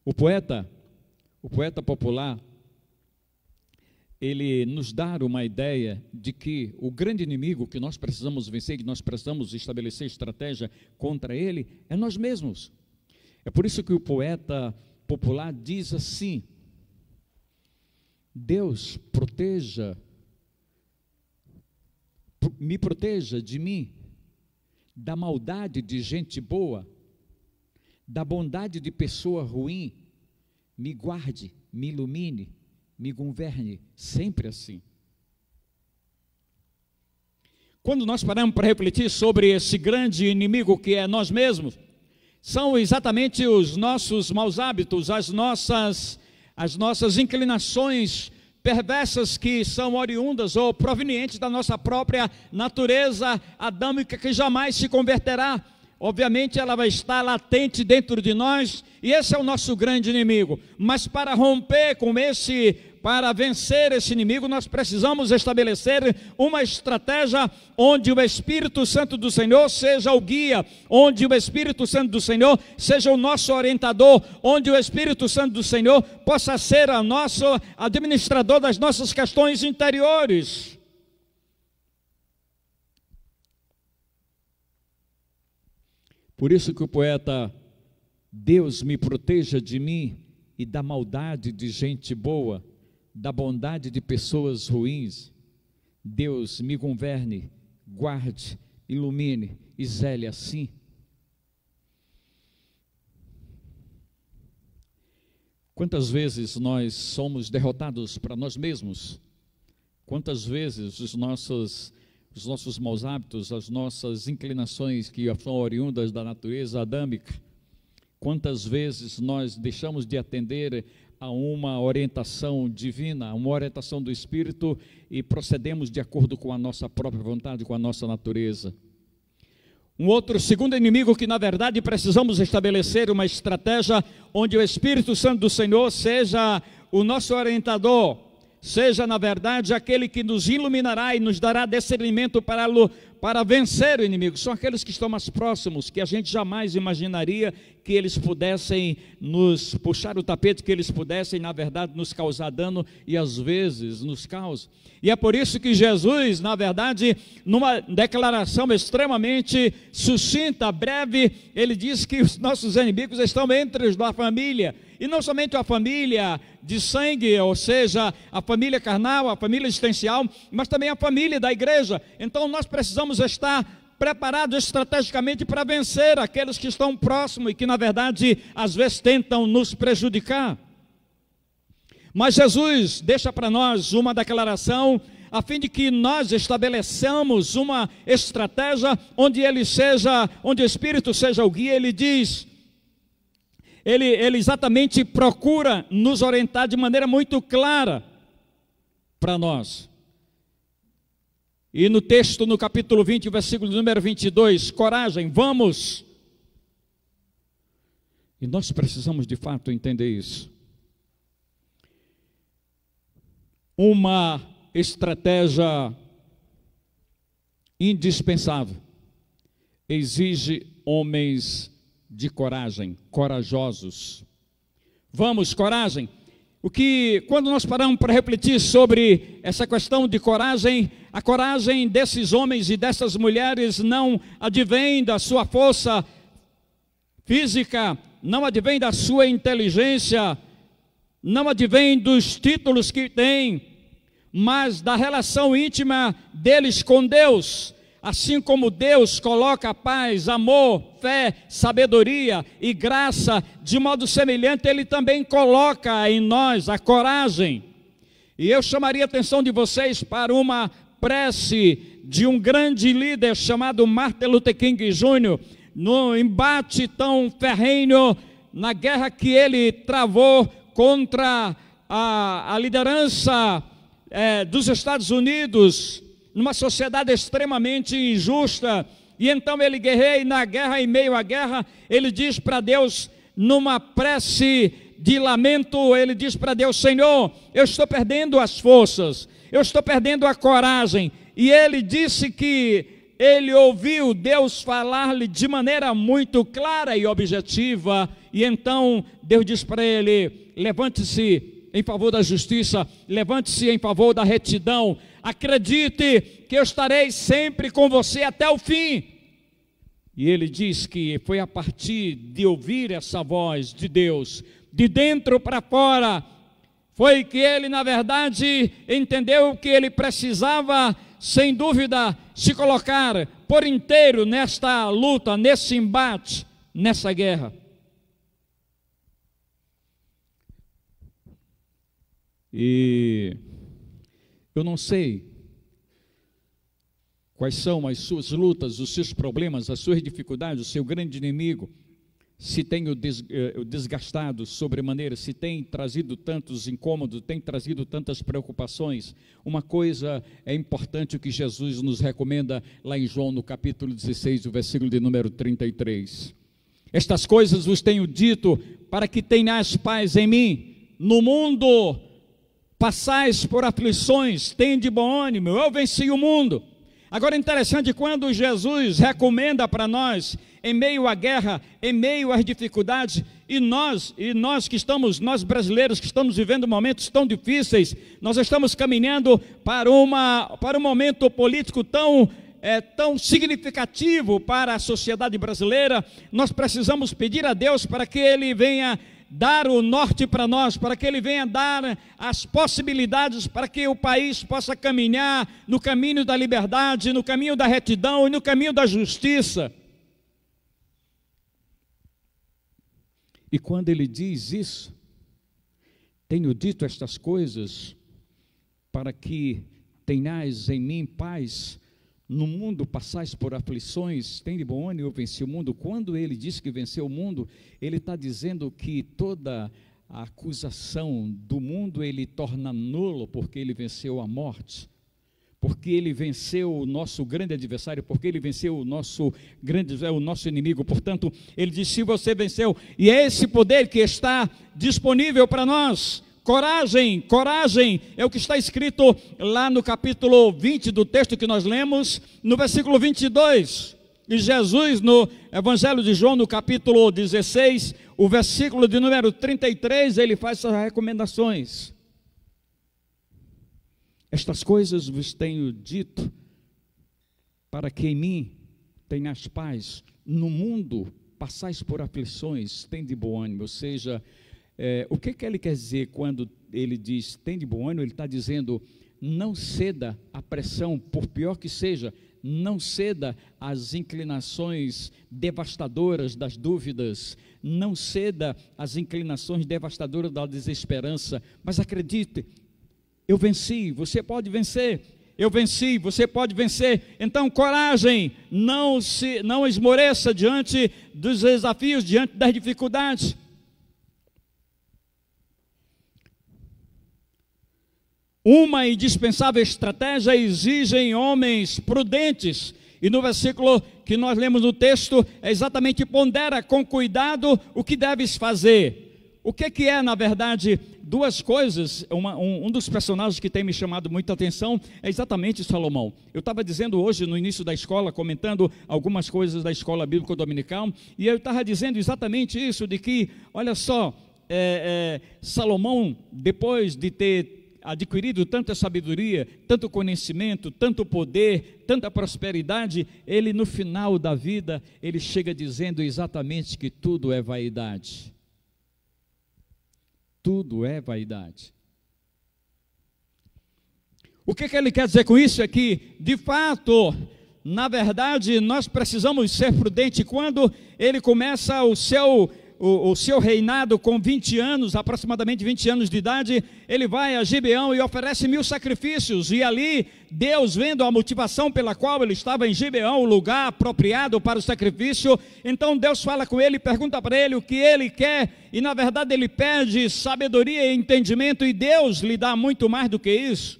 O poeta popular, ele nos dá uma ideia de que o grande inimigo que nós precisamos vencer, que nós precisamos estabelecer estratégia contra ele, é nós mesmos. É por isso que o poeta popular diz assim: Deus me proteja de mim, da maldade de gente boa, da bondade de pessoa ruim, me guarde, me ilumine, me governe, sempre assim. Quando nós paramos para refletir sobre esse grande inimigo que é nós mesmos, são exatamente os nossos maus hábitos, as nossas inclinações perversas que são oriundas ou provenientes da nossa própria natureza adâmica, que jamais se converterá. Obviamente ela vai estar latente dentro de nós, e esse é o nosso grande inimigo. Mas para romper com para vencer esse inimigo, nós precisamos estabelecer uma estratégia onde o Espírito Santo do Senhor seja o guia, onde o Espírito Santo do Senhor seja o nosso orientador, onde o Espírito Santo do Senhor possa ser o nosso administrador das nossas questões interiores. Por isso que o poeta: Deus me proteja de mim e da maldade de gente boa, da bondade de pessoas ruins. Deus me governe, guarde, ilumine e zele assim. Quantas vezes nós somos derrotados para nós mesmos? Quantas vezes os nossos maus hábitos, as nossas inclinações que são oriundas da natureza adâmica, quantas vezes nós deixamos de atender a uma orientação divina, a uma orientação do Espírito, e procedemos de acordo com a nossa própria vontade, com a nossa natureza. Segundo inimigo que na verdade precisamos estabelecer uma estratégia onde o Espírito Santo do Senhor seja o nosso orientador, seja na verdade aquele que nos iluminará e nos dará discernimento para vencer o inimigo. São aqueles que estão mais próximos, que a gente jamais imaginaria que eles pudessem nos puxar o tapete, que eles pudessem na verdade nos causar dano, e às vezes nos causam. E é por isso que Jesus, na verdade, numa declaração extremamente sucinta, breve, ele diz que os nossos inimigos estão entre os da família, e não somente a família de sangue, ou seja, a família carnal, a família existencial, mas também a família da igreja. Então nós precisamos estar preparados estrategicamente para vencer aqueles que estão próximos e que na verdade às vezes tentam nos prejudicar. Mas Jesus deixa para nós uma declaração a fim de que nós estabeleçamos uma estratégia onde o Espírito seja o guia. Ele diz: ele exatamente procura nos orientar de maneira muito clara para nós. E no texto, no capítulo 20, versículo número 22, coragem, vamos. E nós precisamos de fato entender isso. Uma estratégia indispensável exige homens de coragem, corajosos. Vamos, coragem. Quando nós paramos para refletir sobre essa questão de coragem, a coragem desses homens e dessas mulheres não advém da sua força física, não advém da sua inteligência, não advém dos títulos que têm, mas da relação íntima deles com Deus. Assim como Deus coloca paz, amor, fé, sabedoria e graça, de modo semelhante, Ele também coloca em nós a coragem. E eu chamaria a atenção de vocês para uma prece de um grande líder chamado Martin Luther King Jr., no embate tão ferrenho, na guerra que ele travou contra a liderança dos Estados Unidos, numa sociedade extremamente injusta. E então ele guerreia, e na guerra, em meio à guerra, ele diz para Deus, numa prece de lamento, ele diz para Deus: Senhor, eu estou perdendo as forças, eu estou perdendo a coragem. E ele disse que ele ouviu Deus falar-lhe de maneira muito clara e objetiva, e então Deus diz para ele: levante-se em favor da justiça, levante-se em favor da retidão, acredite que eu estarei sempre com você até o fim. E ele diz que foi a partir de ouvir essa voz de Deus, de dentro para fora, foi que ele, na verdade, entendeu que ele precisava, sem dúvida, se colocar por inteiro nesta luta, nesse embate, nessa guerra. E eu não sei quais são as suas lutas, os seus problemas, as suas dificuldades, o seu grande inimigo, se tem o desgastado sobremaneira, se tem trazido tantos incômodos, tem trazido tantas preocupações. Uma coisa é importante, o que Jesus nos recomenda lá em João, no capítulo 16, o versículo de número 33. Estas coisas vos tenho dito para que tenhais paz em mim. No mundo passais por aflições, tende bom ânimo, eu venci o mundo. Agora, interessante, quando Jesus recomenda para nós, em meio à guerra, em meio às dificuldades, e nós que estamos, nós brasileiros que estamos vivendo momentos tão difíceis, nós estamos caminhando para um momento político tão significativo para a sociedade brasileira. Nós precisamos pedir a Deus para que Ele venha dar o norte para nós, para que Ele venha dar as possibilidades para que o país possa caminhar no caminho da liberdade, no caminho da retidão e no caminho da justiça. E quando Ele diz isso, tenho dito estas coisas para que tenhais em mim paz. No mundo passais por aflições, tende bom ânimo, eu venci o mundo. Quando ele diz que venceu o mundo, ele está dizendo que toda a acusação do mundo ele torna nulo, porque ele venceu a morte, porque ele venceu o nosso grande adversário, porque ele venceu o nosso inimigo. Portanto, ele diz: se você venceu, e é esse poder que está disponível para nós. Coragem, coragem, é o que está escrito lá no capítulo 20 do texto que nós lemos, no versículo 22. E Jesus, no Evangelho de João, no capítulo 16, o versículo de número 33, ele faz essas recomendações. Estas coisas vos tenho dito, para que em mim tenhas paz. No mundo passais por aflições, tende bom ânimo. Ou seja, o que ele quer dizer quando ele diz tende bom ânimo? Ele está dizendo: não ceda à pressão, por pior que seja, não ceda às inclinações devastadoras das dúvidas, não ceda às inclinações devastadoras da desesperança, mas acredite, eu venci, você pode vencer. Eu venci, você pode vencer. Então, coragem, não esmoreça diante dos desafios, diante das dificuldades. Uma indispensável estratégia exigem homens prudentes. E no versículo que nós lemos no texto, é exatamente: pondera com cuidado o que deves fazer. O que é, na verdade, duas coisas. Um dos personagens que tem me chamado muita atenção é exatamente Salomão. Eu estava dizendo hoje, no início da escola, comentando algumas coisas da escola bíblica dominical, e eu estava dizendo exatamente isso, de que, olha só, Salomão, depois de ter adquirido tanta sabedoria, tanto conhecimento, tanto poder, tanta prosperidade, ele no final da vida, ele chega dizendo exatamente que tudo é vaidade. Tudo é vaidade. O que ele quer dizer com isso é que, de fato, na verdade, nós precisamos ser prudentes. Quando ele começa o seu reinado com 20 anos, aproximadamente 20 anos de idade, ele vai a Gibeão e oferece 1000 sacrifícios, e ali Deus, vendo a motivação pela qual ele estava em Gibeão, o lugar apropriado para o sacrifício, então Deus fala com ele, pergunta para ele o que ele quer, e na verdade ele pede sabedoria e entendimento, e Deus lhe dá muito mais do que isso.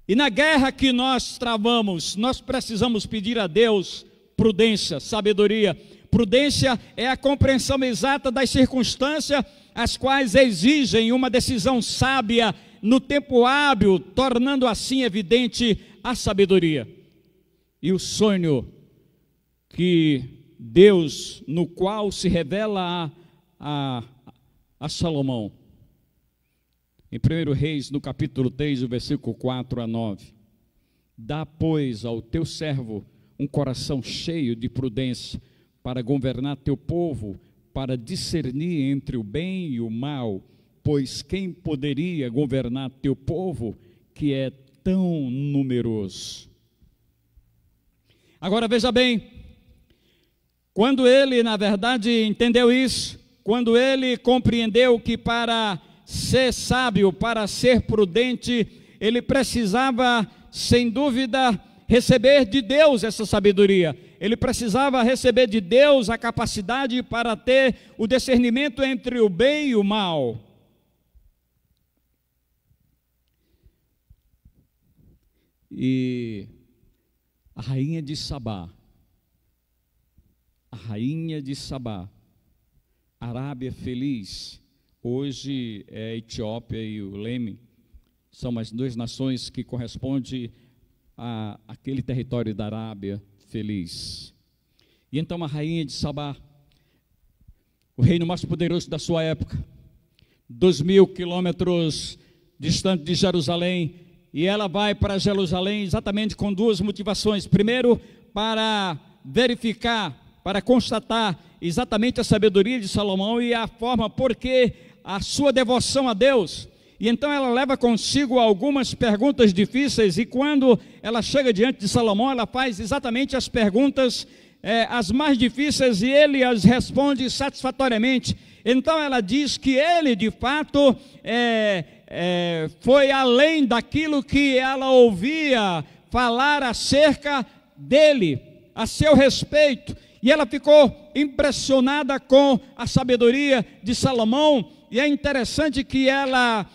E na guerra que nós travamos, nós precisamos pedir a Deus prudência, sabedoria. Prudência é a compreensão exata das circunstâncias, as quais exigem uma decisão sábia no tempo hábil, tornando assim evidente a sabedoria. E o sonho que Deus, no qual se revela a Salomão, em 1 Reis, no capítulo 3, o versículo 4 a 9: dá, pois, ao teu servo um coração cheio de prudência, para governar teu povo, para discernir entre o bem e o mal, pois quem poderia governar teu povo, que é tão numeroso? Agora veja bem, quando ele, na verdade, entendeu isso, quando ele compreendeu que para ser sábio, para ser prudente, ele precisava, sem dúvida, receber de Deus essa sabedoria. Ele precisava receber de Deus a capacidade para ter o discernimento entre o bem e o mal. E a rainha de Sabá, Arábia Feliz, hoje é a Etiópia e o Iêmen, são as duas nações que correspondem aquele território da Arábia Feliz. E então a rainha de Sabá, o reino mais poderoso da sua época, 2.000 quilômetros distante de Jerusalém, e ela vai para Jerusalém exatamente com duas motivações: primeiro, para verificar, para constatar exatamente a sabedoria de Salomão e a forma porque a sua devoção a Deus. E então ela leva consigo algumas perguntas difíceis, e quando ela chega diante de Salomão, ela faz exatamente as perguntas as mais difíceis, e ele as responde satisfatoriamente. Então ela diz que ele, de fato, foi além daquilo que ela ouvia falar acerca dele, a seu respeito, e ela ficou impressionada com a sabedoria de Salomão. E é interessante que ela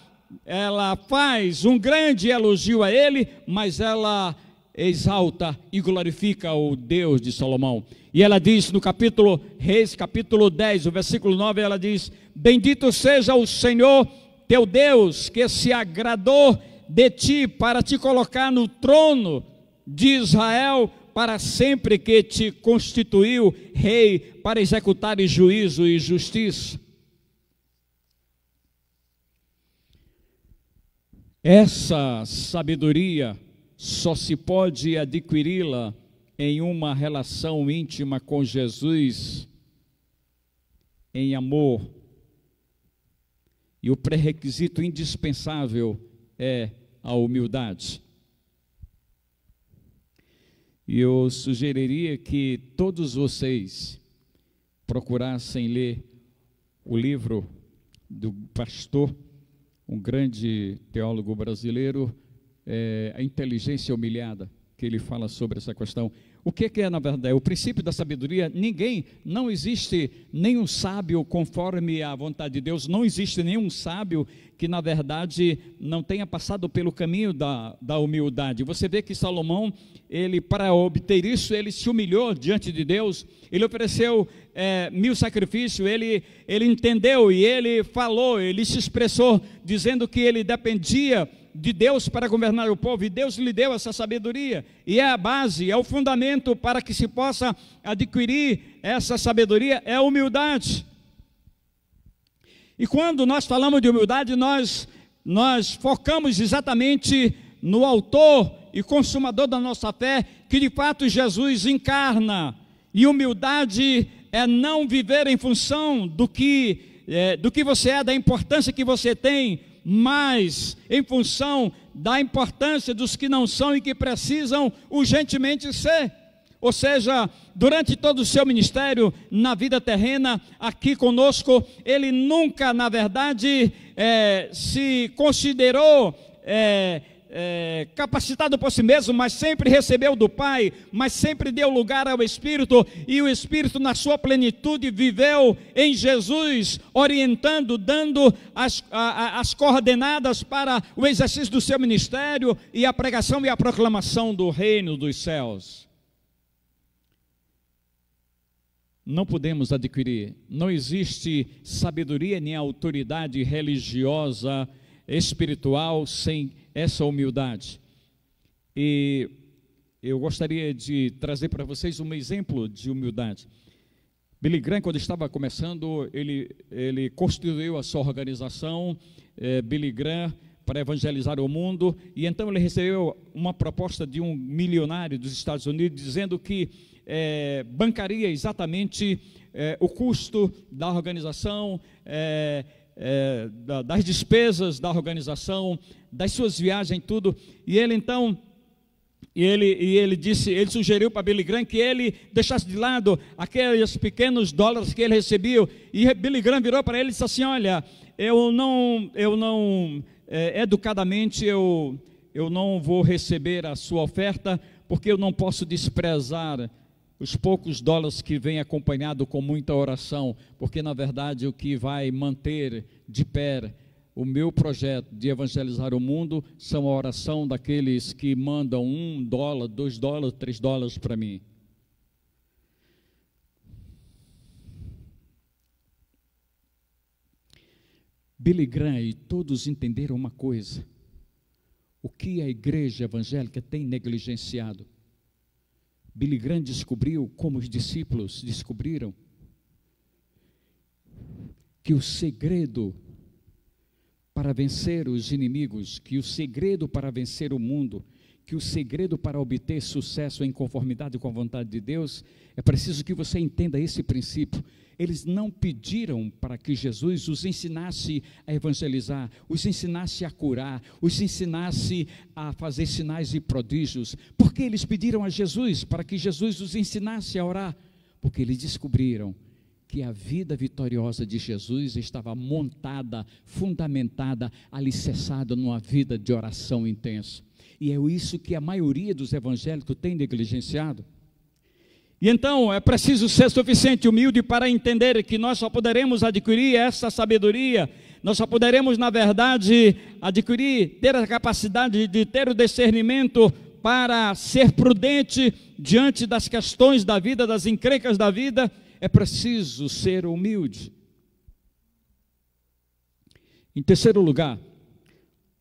faz um grande elogio a ele, mas ela exalta e glorifica o Deus de Salomão. E ela diz no capítulo Reis, capítulo 10, o versículo 9, ela diz: bendito seja o Senhor teu Deus, que se agradou de ti para te colocar no trono de Israel para sempre, que te constituiu rei para executar juízo e justiça. Essa sabedoria só se pode adquiri-la em uma relação íntima com Jesus, em amor. E o pré-requisito indispensável é a humildade. E eu sugeriria que todos vocês procurassem ler o livro do pastor, um grande teólogo brasileiro, A Inteligência Humilhada, que ele fala sobre essa questão. O que é, na verdade, o princípio da sabedoria? Não existe nenhum sábio conforme a vontade de Deus, não existe nenhum sábio que, na verdade, não tenha passado pelo caminho da humildade. Você vê que Salomão, para obter isso, ele se humilhou diante de Deus, ele ofereceu 1000 sacrifícios, ele entendeu e ele falou, ele se expressou, dizendo que ele dependia de Deus para governar o povo, e Deus lhe deu essa sabedoria, e é a base, é o fundamento para que se possa adquirir essa sabedoria, é a humildade. E quando nós falamos de humildade, nós focamos exatamente no autor e consumador da nossa fé, que de fato Jesus encarna, e humildade é não viver em função do que você é, da importância que você tem, mas em função da importância dos que não são e que precisam urgentemente ser. Ou seja, durante todo o seu ministério na vida terrena, aqui conosco, ele nunca, na verdade, se considerou capacitado por si mesmo, mas sempre recebeu do Pai, mas sempre deu lugar ao Espírito, e o Espírito na sua plenitude viveu em Jesus, orientando, dando as coordenadas para o exercício do seu ministério e a pregação e a proclamação do reino dos céus. Não podemos adquirir, não existe sabedoria nem autoridade religiosa, espiritual, sem essa humildade. E eu gostaria de trazer para vocês um exemplo de humildade. Billy Graham, quando estava começando, ele constituiu a sua organização, Billy Graham, para evangelizar o mundo, e então ele recebeu uma proposta de um milionário dos Estados Unidos, dizendo que bancaria exatamente o custo da organização, das despesas da organização, das suas viagens, tudo. E ele então, ele sugeriu para Billy Graham que ele deixasse de lado aqueles pequenos dólares que ele recebia. E Billy Graham virou para ele e disse assim: olha, educadamente eu não vou receber a sua oferta, porque eu não posso desprezar os poucos dólares que vem acompanhado com muita oração, porque na verdade o que vai manter de pé o meu projeto de evangelizar o mundo são a oração daqueles que mandam $1, $2, $3 para mim. Billy Graham e todos entenderam uma coisa: o que a igreja evangélica tem negligenciado. Billy Graham descobriu, como os discípulos descobriram, que o segredo para vencer os inimigos, que o segredo para vencer o mundo, que o segredo para obter sucesso em conformidade com a vontade de Deus, é preciso que você entenda esse princípio. Eles não pediram para que Jesus os ensinasse a evangelizar, os ensinasse a curar, os ensinasse a fazer sinais e prodígios. Por que eles pediram a Jesus para que Jesus os ensinasse a orar? Porque eles descobriram que a vida vitoriosa de Jesus estava montada, fundamentada, alicerçada numa vida de oração intensa. E é isso que a maioria dos evangélicos tem negligenciado. E então é preciso ser suficiente humilde para entender que nós só poderemos adquirir essa sabedoria, nós só poderemos, na verdade, ter a capacidade de ter o discernimento para ser prudente diante das questões da vida, das encrencas da vida. É preciso ser humilde. Em terceiro lugar,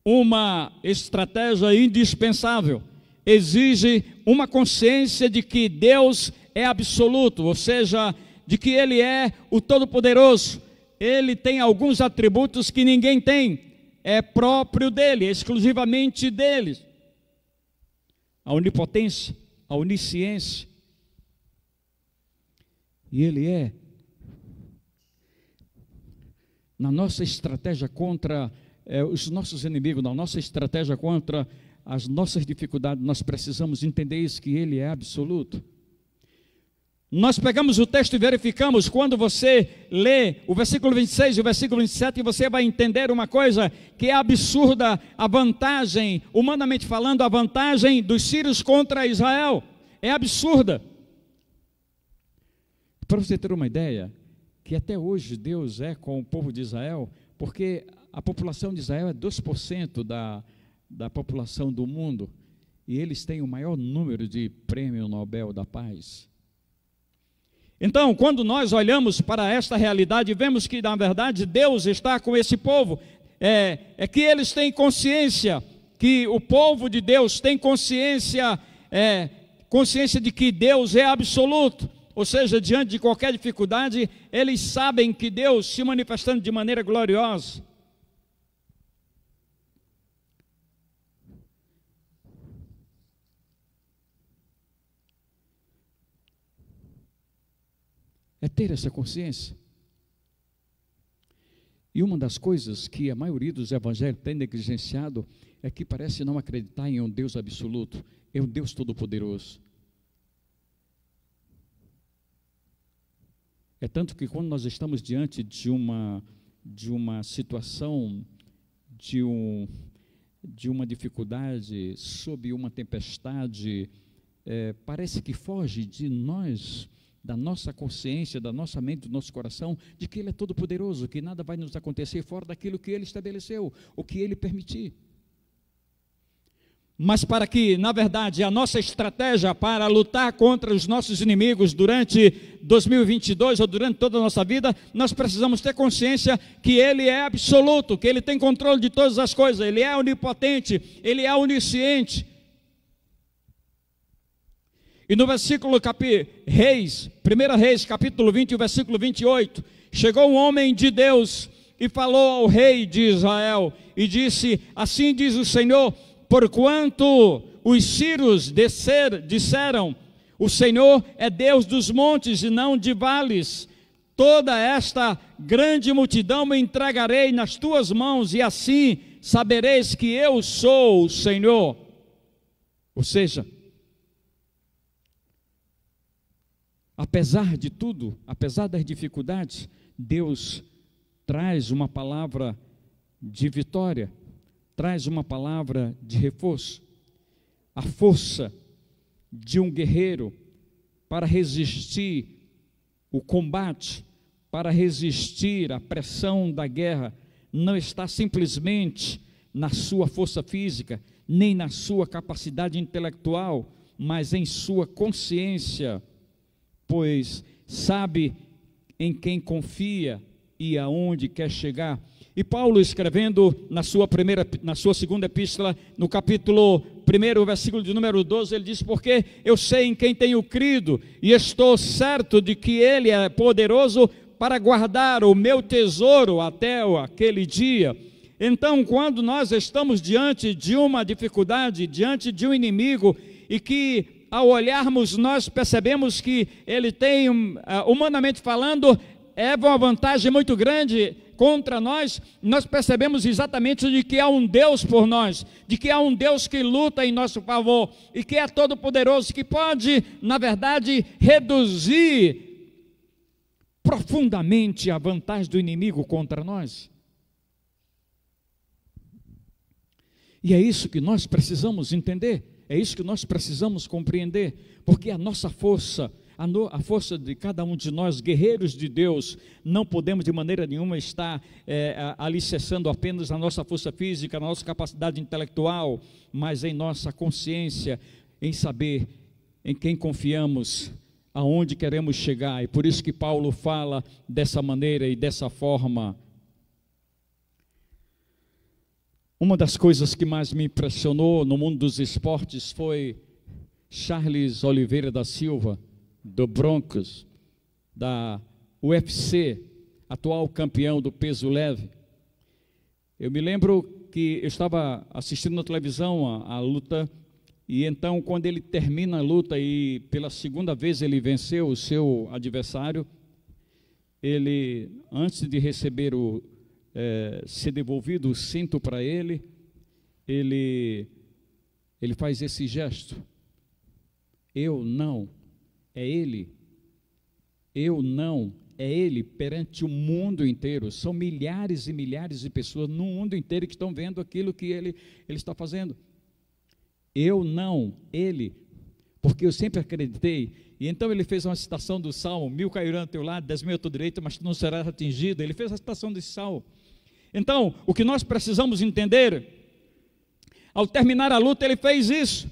uma estratégia indispensável exige uma consciência de que Deus é absoluto, ou seja, de que Ele é o Todo-Poderoso. Ele tem alguns atributos que ninguém tem, é próprio dele, é exclusivamente dele. A onipotência, a onisciência. E Ele é, na nossa estratégia contra os nossos inimigos, na nossa estratégia contra as nossas dificuldades, nós precisamos entender isso, que Ele é absoluto. Nós pegamos o texto e verificamos, quando você lê o versículo 26 e o versículo 27, você vai entender uma coisa que é absurda, a vantagem, humanamente falando, a vantagem dos sírios contra Israel. é absurda. Para você ter uma ideia, que até hoje Deus é com o povo de Israel, porque a população de Israel é 2% da população do mundo, e eles têm o maior número de prêmio Nobel da Paz. Então, quando nós olhamos para esta realidade, vemos que, na verdade, Deus está com esse povo, é que eles têm consciência, que o povo de Deus tem consciência de que Deus é absoluto, ou seja, diante de qualquer dificuldade, eles sabem que Deus se manifestando de maneira gloriosa. É ter essa consciência. E uma das coisas que a maioria dos evangélicos tem negligenciado é que parece não acreditar em um Deus absoluto, em um Deus todo-poderoso. É tanto que quando nós estamos diante de uma situação, de uma dificuldade, sob uma tempestade, parece que foge de nós, da nossa consciência, da nossa mente, do nosso coração, de que Ele é todo poderoso, que nada vai nos acontecer fora daquilo que Ele estabeleceu, o que Ele permitir. Mas para que, na verdade, a nossa estratégia para lutar contra os nossos inimigos durante 2022 ou durante toda a nossa vida, nós precisamos ter consciência que Ele é absoluto, que Ele tem controle de todas as coisas, Ele é onipotente, Ele é onisciente. E no versículo 1 Reis, capítulo 20, o versículo 28, chegou um homem de Deus e falou ao rei de Israel e disse: assim diz o Senhor, porquanto os sírios disseram, o Senhor é Deus dos montes e não de vales, toda esta grande multidão me entregarei nas tuas mãos, e assim sabereis que eu sou o Senhor. Ou seja, apesar de tudo, apesar das dificuldades, Deus traz uma palavra de vitória, traz uma palavra de reforço. A força de um guerreiro para resistir o combate, para resistir à pressão da guerra, não está simplesmente na sua força física, nem na sua capacidade intelectual, mas em sua consciência, pois sabe em quem confia e aonde quer chegar. E Paulo, escrevendo na sua segunda epístola, no capítulo 1, versículo de número 12, ele diz: porque eu sei em quem tenho crido, e estou certo de que Ele é poderoso para guardar o meu tesouro até aquele dia. Então, quando nós estamos diante de uma dificuldade, diante de um inimigo, e que ao olharmos nós percebemos que ele tem, humanamente falando, uma vantagem muito grande contra nós, nós percebemos exatamente de que há um Deus por nós, de que há um Deus que luta em nosso favor, e que é todo poderoso, que pode, na verdade, reduzir profundamente a vantagem do inimigo contra nós. E é isso que nós precisamos entender, é isso que nós precisamos compreender, porque a nossa força, a força de cada um de nós, guerreiros de Deus, não podemos de maneira nenhuma estar alicerçando apenas a nossa força física, a nossa capacidade intelectual, mas em nossa consciência, em saber em quem confiamos, aonde queremos chegar. E por isso que Paulo fala dessa maneira e dessa forma. Uma das coisas que mais me impressionou no mundo dos esportes foi Charles Oliveira da Silva, do Broncos, da UFC, atual campeão do peso leve. Eu me lembro que eu estava assistindo na televisão a luta, e então quando ele termina a luta e pela segunda vez ele venceu o seu adversário, ele, antes de receber ser devolvido o cinto para ele faz esse gesto: eu não, é ele, eu não, é ele, perante o mundo inteiro. São milhares e milhares de pessoas no mundo inteiro que estão vendo aquilo que ele está fazendo. Eu não, ele, porque porque eu sempre acreditei. E então ele fez uma citação do Salmo: 1000 cairão ao teu lado, 10.000 à tua direita, mas tu não serás atingido. Ele fez a citação desse Salmo. Então, o que nós precisamos entender, ao terminar a luta, ele fez isso.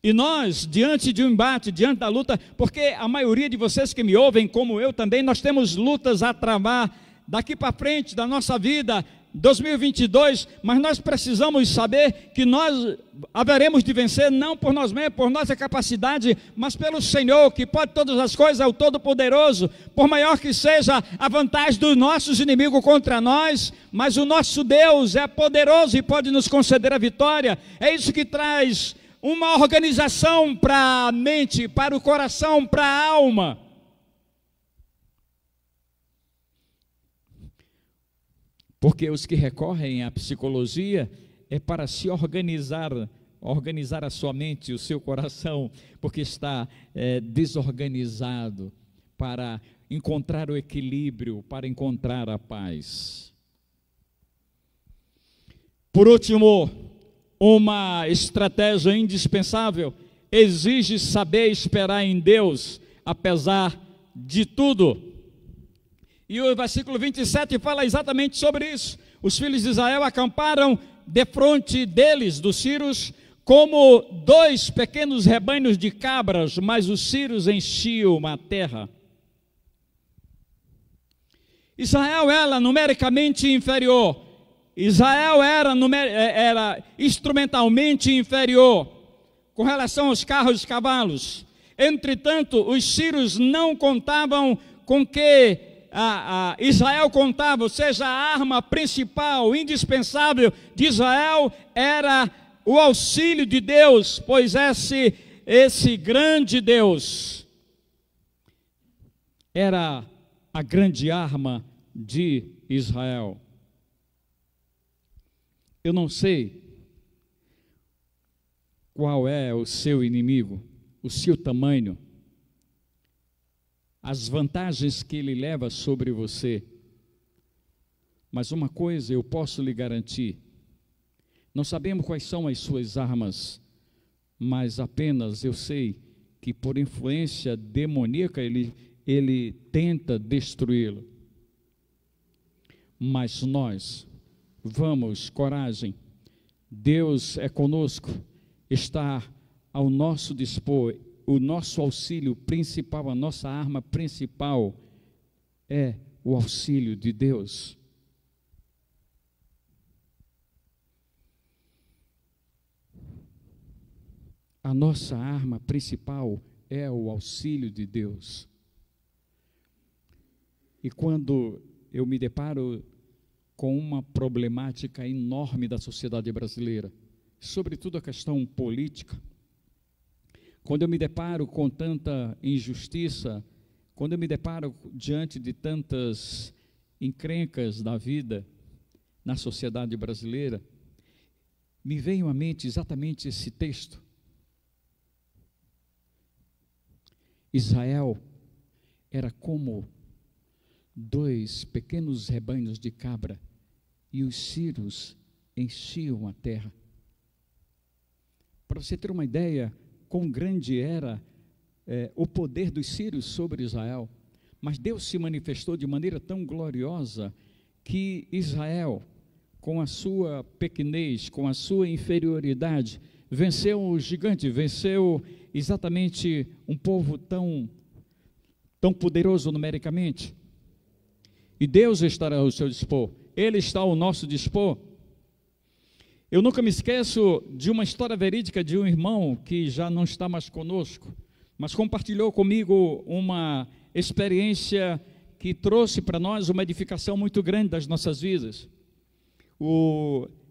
E nós, diante de um embate, diante da luta, porque a maioria de vocês que me ouvem, como eu também, nós temos lutas a travar daqui para frente da nossa vida, 2022, mas nós precisamos saber que nós haveremos de vencer, não por nós mesmos, por nossa capacidade, mas pelo Senhor, que pode todas as coisas, é o Todo-Poderoso. Por maior que seja a vantagem dos nossos inimigos contra nós, mas o nosso Deus é poderoso e pode nos conceder a vitória. É isso que traz uma organização para a mente, para o coração, para a alma. Porque os que recorrem à psicologia é para se organizar a sua mente, o seu coração, porque está desorganizado, para encontrar o equilíbrio, para encontrar a paz. Por último, uma estratégia indispensável exige saber esperar em Deus, apesar de tudo. E o versículo 27 fala exatamente sobre isso. Os filhos de Israel acamparam defronte deles, dos sírios, como 2 pequenos rebanhos de cabras, mas os sírios enchiam a terra. Israel era numericamente inferior. Israel era instrumentalmente inferior com relação aos carros e os cavalos. Entretanto, os sírios não contavam com que Israel contava, ou seja, a arma principal, indispensável de Israel era o auxílio de Deus, pois esse grande Deus era a grande arma de Israel. Eu não sei qual é o seu inimigo, o seu tamanho, as vantagens que ele leva sobre você. Mas uma coisa eu posso lhe garantir: não sabemos quais são as suas armas, mas apenas eu sei que por influência demoníaca ele tenta destruí-lo. Mas nós vamos, coragem, Deus é conosco, está ao nosso dispor. O nosso auxílio principal, a nossa arma principal é o auxílio de Deus. A nossa arma principal é o auxílio de Deus. E quando eu me deparo com uma problemática enorme da sociedade brasileira, sobretudo a questão política, quando eu me deparo com tanta injustiça, quando eu me deparo diante de tantas encrencas da vida na sociedade brasileira, me vem à mente exatamente esse texto. Israel era como 2 pequenos rebanhos de cabra, e os sírios enchiam a terra. Para você ter uma ideia, quão grande era o poder dos sírios sobre Israel. Mas Deus se manifestou de maneira tão gloriosa que Israel, com a sua pequenez, com a sua inferioridade, venceu o gigante, venceu exatamente um povo tão poderoso numericamente. E Deus estará ao seu dispor, Ele está ao nosso dispor. Eu nunca me esqueço de uma história verídica de um irmão que já não está mais conosco, mas compartilhou comigo uma experiência que trouxe para nós uma edificação muito grande das nossas vidas.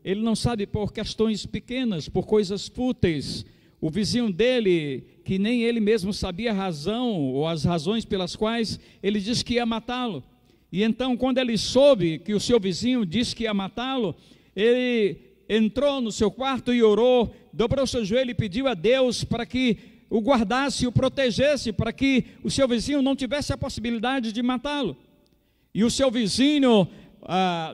Ele não sabe, por questões pequenas, por coisas fúteis, o vizinho dele, que nem ele mesmo sabia a razão ou as razões pelas quais ele disse que ia matá-lo. E então, quando ele soube que o seu vizinho disse que ia matá-lo, ele entrou no seu quarto e orou, dobrou seu joelho e pediu a Deus para que o guardasse e o protegesse, para que o seu vizinho não tivesse a possibilidade de matá-lo. E o seu vizinho,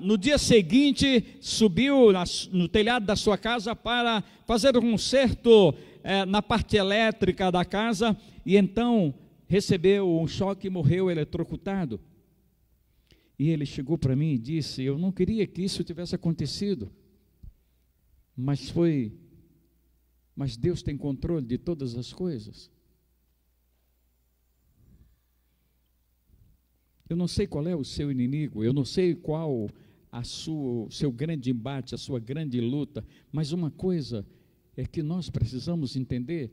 no dia seguinte, subiu no telhado da sua casa para fazer um concerto na parte elétrica da casa, e então recebeu um choque e morreu eletrocutado. E ele chegou para mim e disse: eu não queria que isso tivesse acontecido, mas Deus tem controle de todas as coisas. Eu não sei qual é o seu inimigo, eu não sei qual o seu grande embate, a sua grande luta, mas uma coisa é que nós precisamos entender,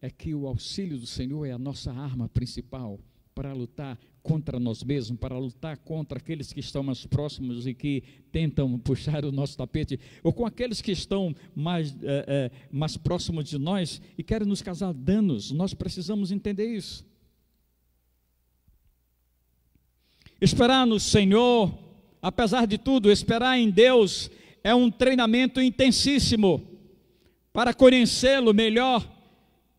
é que o auxílio do Senhor é a nossa arma principal para lutar contra nós mesmos, para lutar contra aqueles que estão mais próximos e que tentam puxar o nosso tapete, ou com aqueles que estão mais próximos de nós e querem nos causar danos. Nós precisamos entender isso. Esperar no Senhor, apesar de tudo, esperar em Deus é um treinamento intensíssimo para conhecê-lo melhor,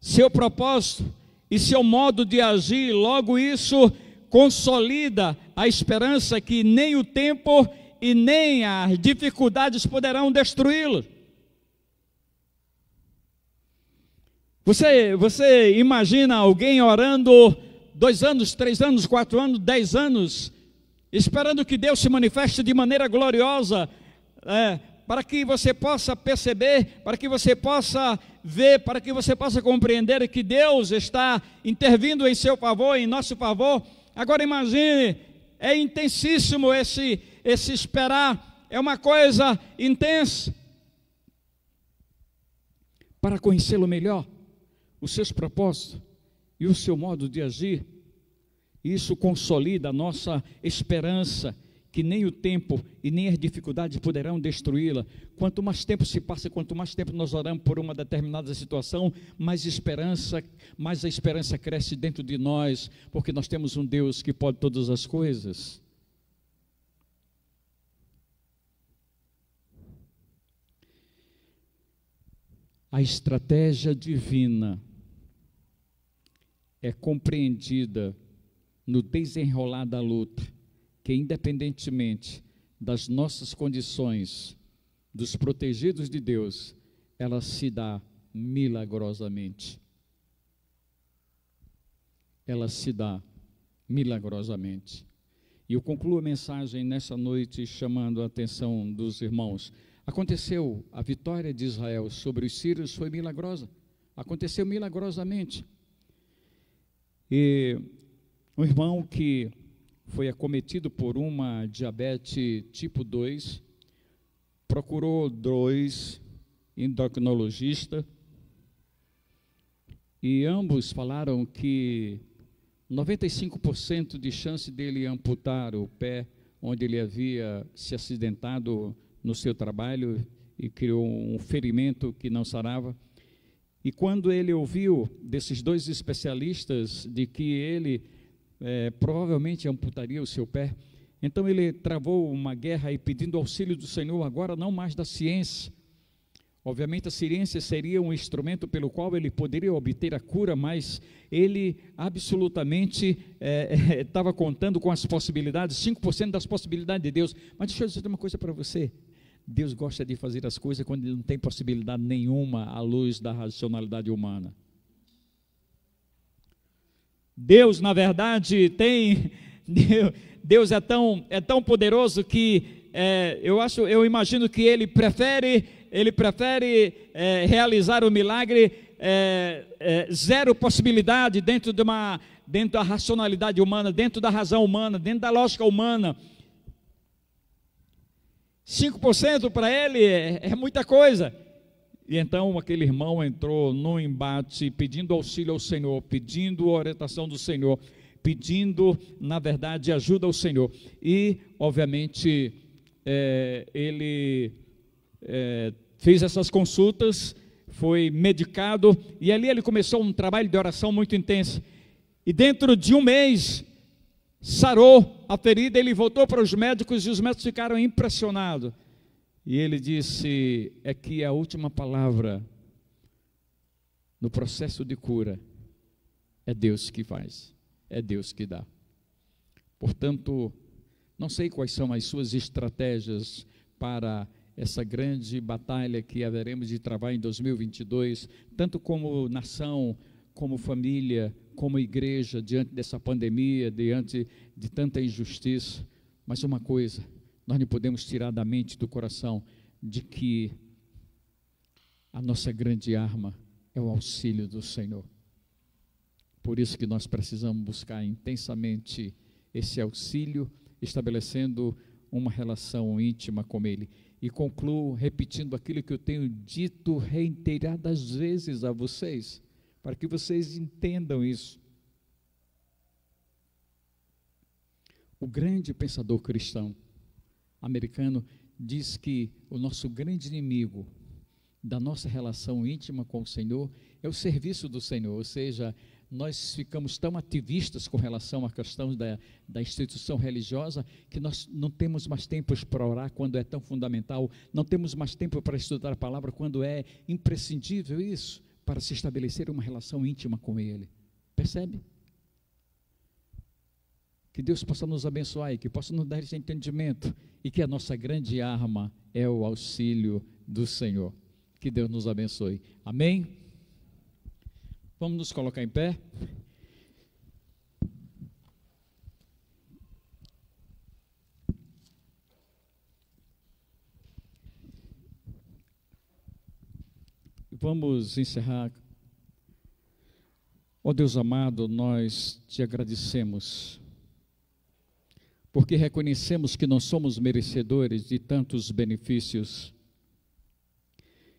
seu propósito e seu modo de agir. Logo, isso consolida a esperança que nem o tempo e nem as dificuldades poderão destruí-lo. Você imagina alguém orando 2 anos, 3 anos, 4 anos, 10 anos, esperando que Deus se manifeste de maneira gloriosa, para que você possa perceber, para que você possa ver, para que você possa compreender que Deus está intervindo em seu favor, em nosso favor. Agora imagine, é intensíssimo esse esperar, é uma coisa intensa. Para conhecê-lo melhor, os seus propósitos e o seu modo de agir, isso consolida a nossa esperança, que nem o tempo e nem as dificuldades poderão destruí-la. Quanto mais tempo se passa, quanto mais tempo nós oramos por uma determinada situação, mais a esperança cresce dentro de nós, porque nós temos um Deus que pode todas as coisas. A estratégia divina é compreendida no desenrolar da luta, que independentemente das nossas condições, dos protegidos de Deus, ela se dá milagrosamente. Ela se dá milagrosamente. E eu concluo a mensagem nessa noite chamando a atenção dos irmãos. Aconteceu, a vitória de Israel sobre os sírios foi milagrosa. Aconteceu milagrosamente. E um irmão que foi acometido por uma diabetes tipo 2, procurou 2 endocrinologistas, e ambos falaram que 95% de chance dele amputar o pé onde ele havia se acidentado no seu trabalho e criou um ferimento que não sarava. E quando ele ouviu desses 2 especialistas de que ele provavelmente amputaria o seu pé, então ele travou uma guerra e pedindo auxílio do Senhor, agora não mais da ciência. Obviamente a ciência seria um instrumento pelo qual ele poderia obter a cura, mas ele absolutamente estava contando com as possibilidades, 5% das possibilidades de Deus. Mas deixa eu dizer uma coisa para você: Deus gosta de fazer as coisas quando ele não tem possibilidade nenhuma à luz da racionalidade humana. Deus, na verdade, Deus é tão poderoso que eu imagino que Ele prefere realizar o milagre, zero possibilidade dentro da racionalidade humana, dentro da razão humana, dentro da lógica humana. 5% para Ele é muita coisa. E então aquele irmão entrou num embate, pedindo auxílio ao Senhor, pedindo orientação do Senhor, pedindo, na verdade, ajuda ao Senhor. E, obviamente, ele fez essas consultas, foi medicado, e ali ele começou um trabalho de oração muito intenso. E dentro de um mês, sarou a ferida, ele voltou para os médicos, e os médicos ficaram impressionados. E ele disse, é que a última palavra no processo de cura é Deus que faz, é Deus que dá. Portanto, não sei quais são as suas estratégias para essa grande batalha que haveremos de travar em 2022, tanto como nação, como família, como igreja, diante dessa pandemia, diante de tanta injustiça. Mas uma coisa, nós não podemos tirar da mente e do coração, de que a nossa grande arma é o auxílio do Senhor. Por isso que nós precisamos buscar intensamente esse auxílio, estabelecendo uma relação íntima com Ele. E concluo repetindo aquilo que eu tenho dito reiteradas vezes a vocês, para que vocês entendam isso. O grande pensador cristão americano diz que o nosso grande inimigo da nossa relação íntima com o Senhor é o serviço do Senhor, ou seja, nós ficamos tão ativistas com relação à questão da instituição religiosa, que nós não temos mais tempo para orar quando é tão fundamental, não temos mais tempo para estudar a palavra quando é imprescindível isso, para se estabelecer uma relação íntima com Ele. Percebe? Que Deus possa nos abençoar e que possa nos dar esse entendimento, e que a nossa grande arma é o auxílio do Senhor. Que Deus nos abençoe. Amém? Vamos nos colocar em pé. Vamos encerrar. Ó Deus amado, nós te agradecemos, porque reconhecemos que não somos merecedores de tantos benefícios,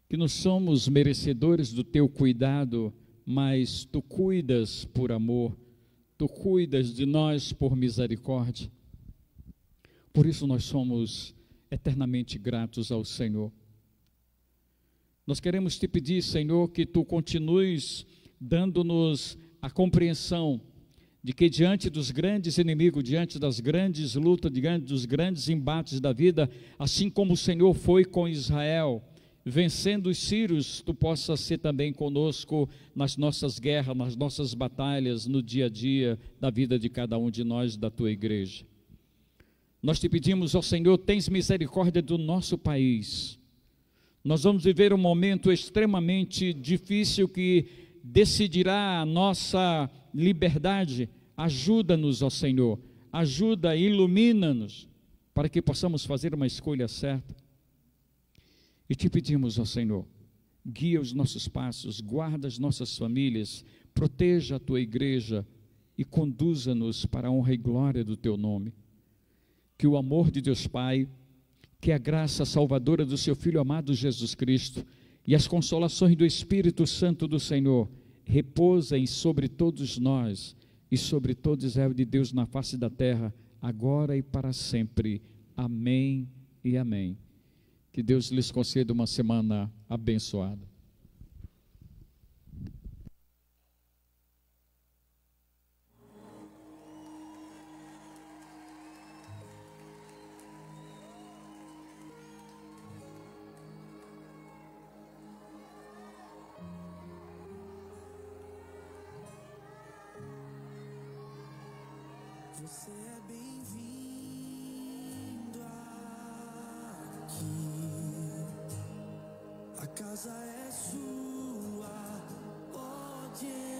que não somos merecedores do teu cuidado, mas tu cuidas por amor, tu cuidas de nós por misericórdia. Por isso nós somos eternamente gratos ao Senhor. Nós queremos te pedir, Senhor, que tu continues dando-nos a compreensão de que diante dos grandes inimigos, diante das grandes lutas, diante dos grandes embates da vida, assim como o Senhor foi com Israel, vencendo os sírios, tu possas ser também conosco nas nossas guerras, nas nossas batalhas, no dia a dia da vida de cada um de nós, da tua igreja. Nós te pedimos, ó Senhor, tens misericórdia do nosso país. Nós vamos viver um momento extremamente difícil que decidirá a nossa liberdade. Ajuda-nos, ó Senhor, ajuda, ilumina-nos, para que possamos fazer uma escolha certa. E te pedimos, ó Senhor, guia os nossos passos, guarda as nossas famílias, proteja a tua igreja e conduza-nos para a honra e glória do teu nome. Que o amor de Deus Pai, que a graça salvadora do seu Filho amado Jesus Cristo e as consolações do Espírito Santo do Senhor repousem sobre todos nós e sobre todo Israel de Deus na face da terra, agora e para sempre. Amém e amém. Que Deus lhes conceda uma semana abençoada. Você é bem-vindo aqui. A casa é sua, pode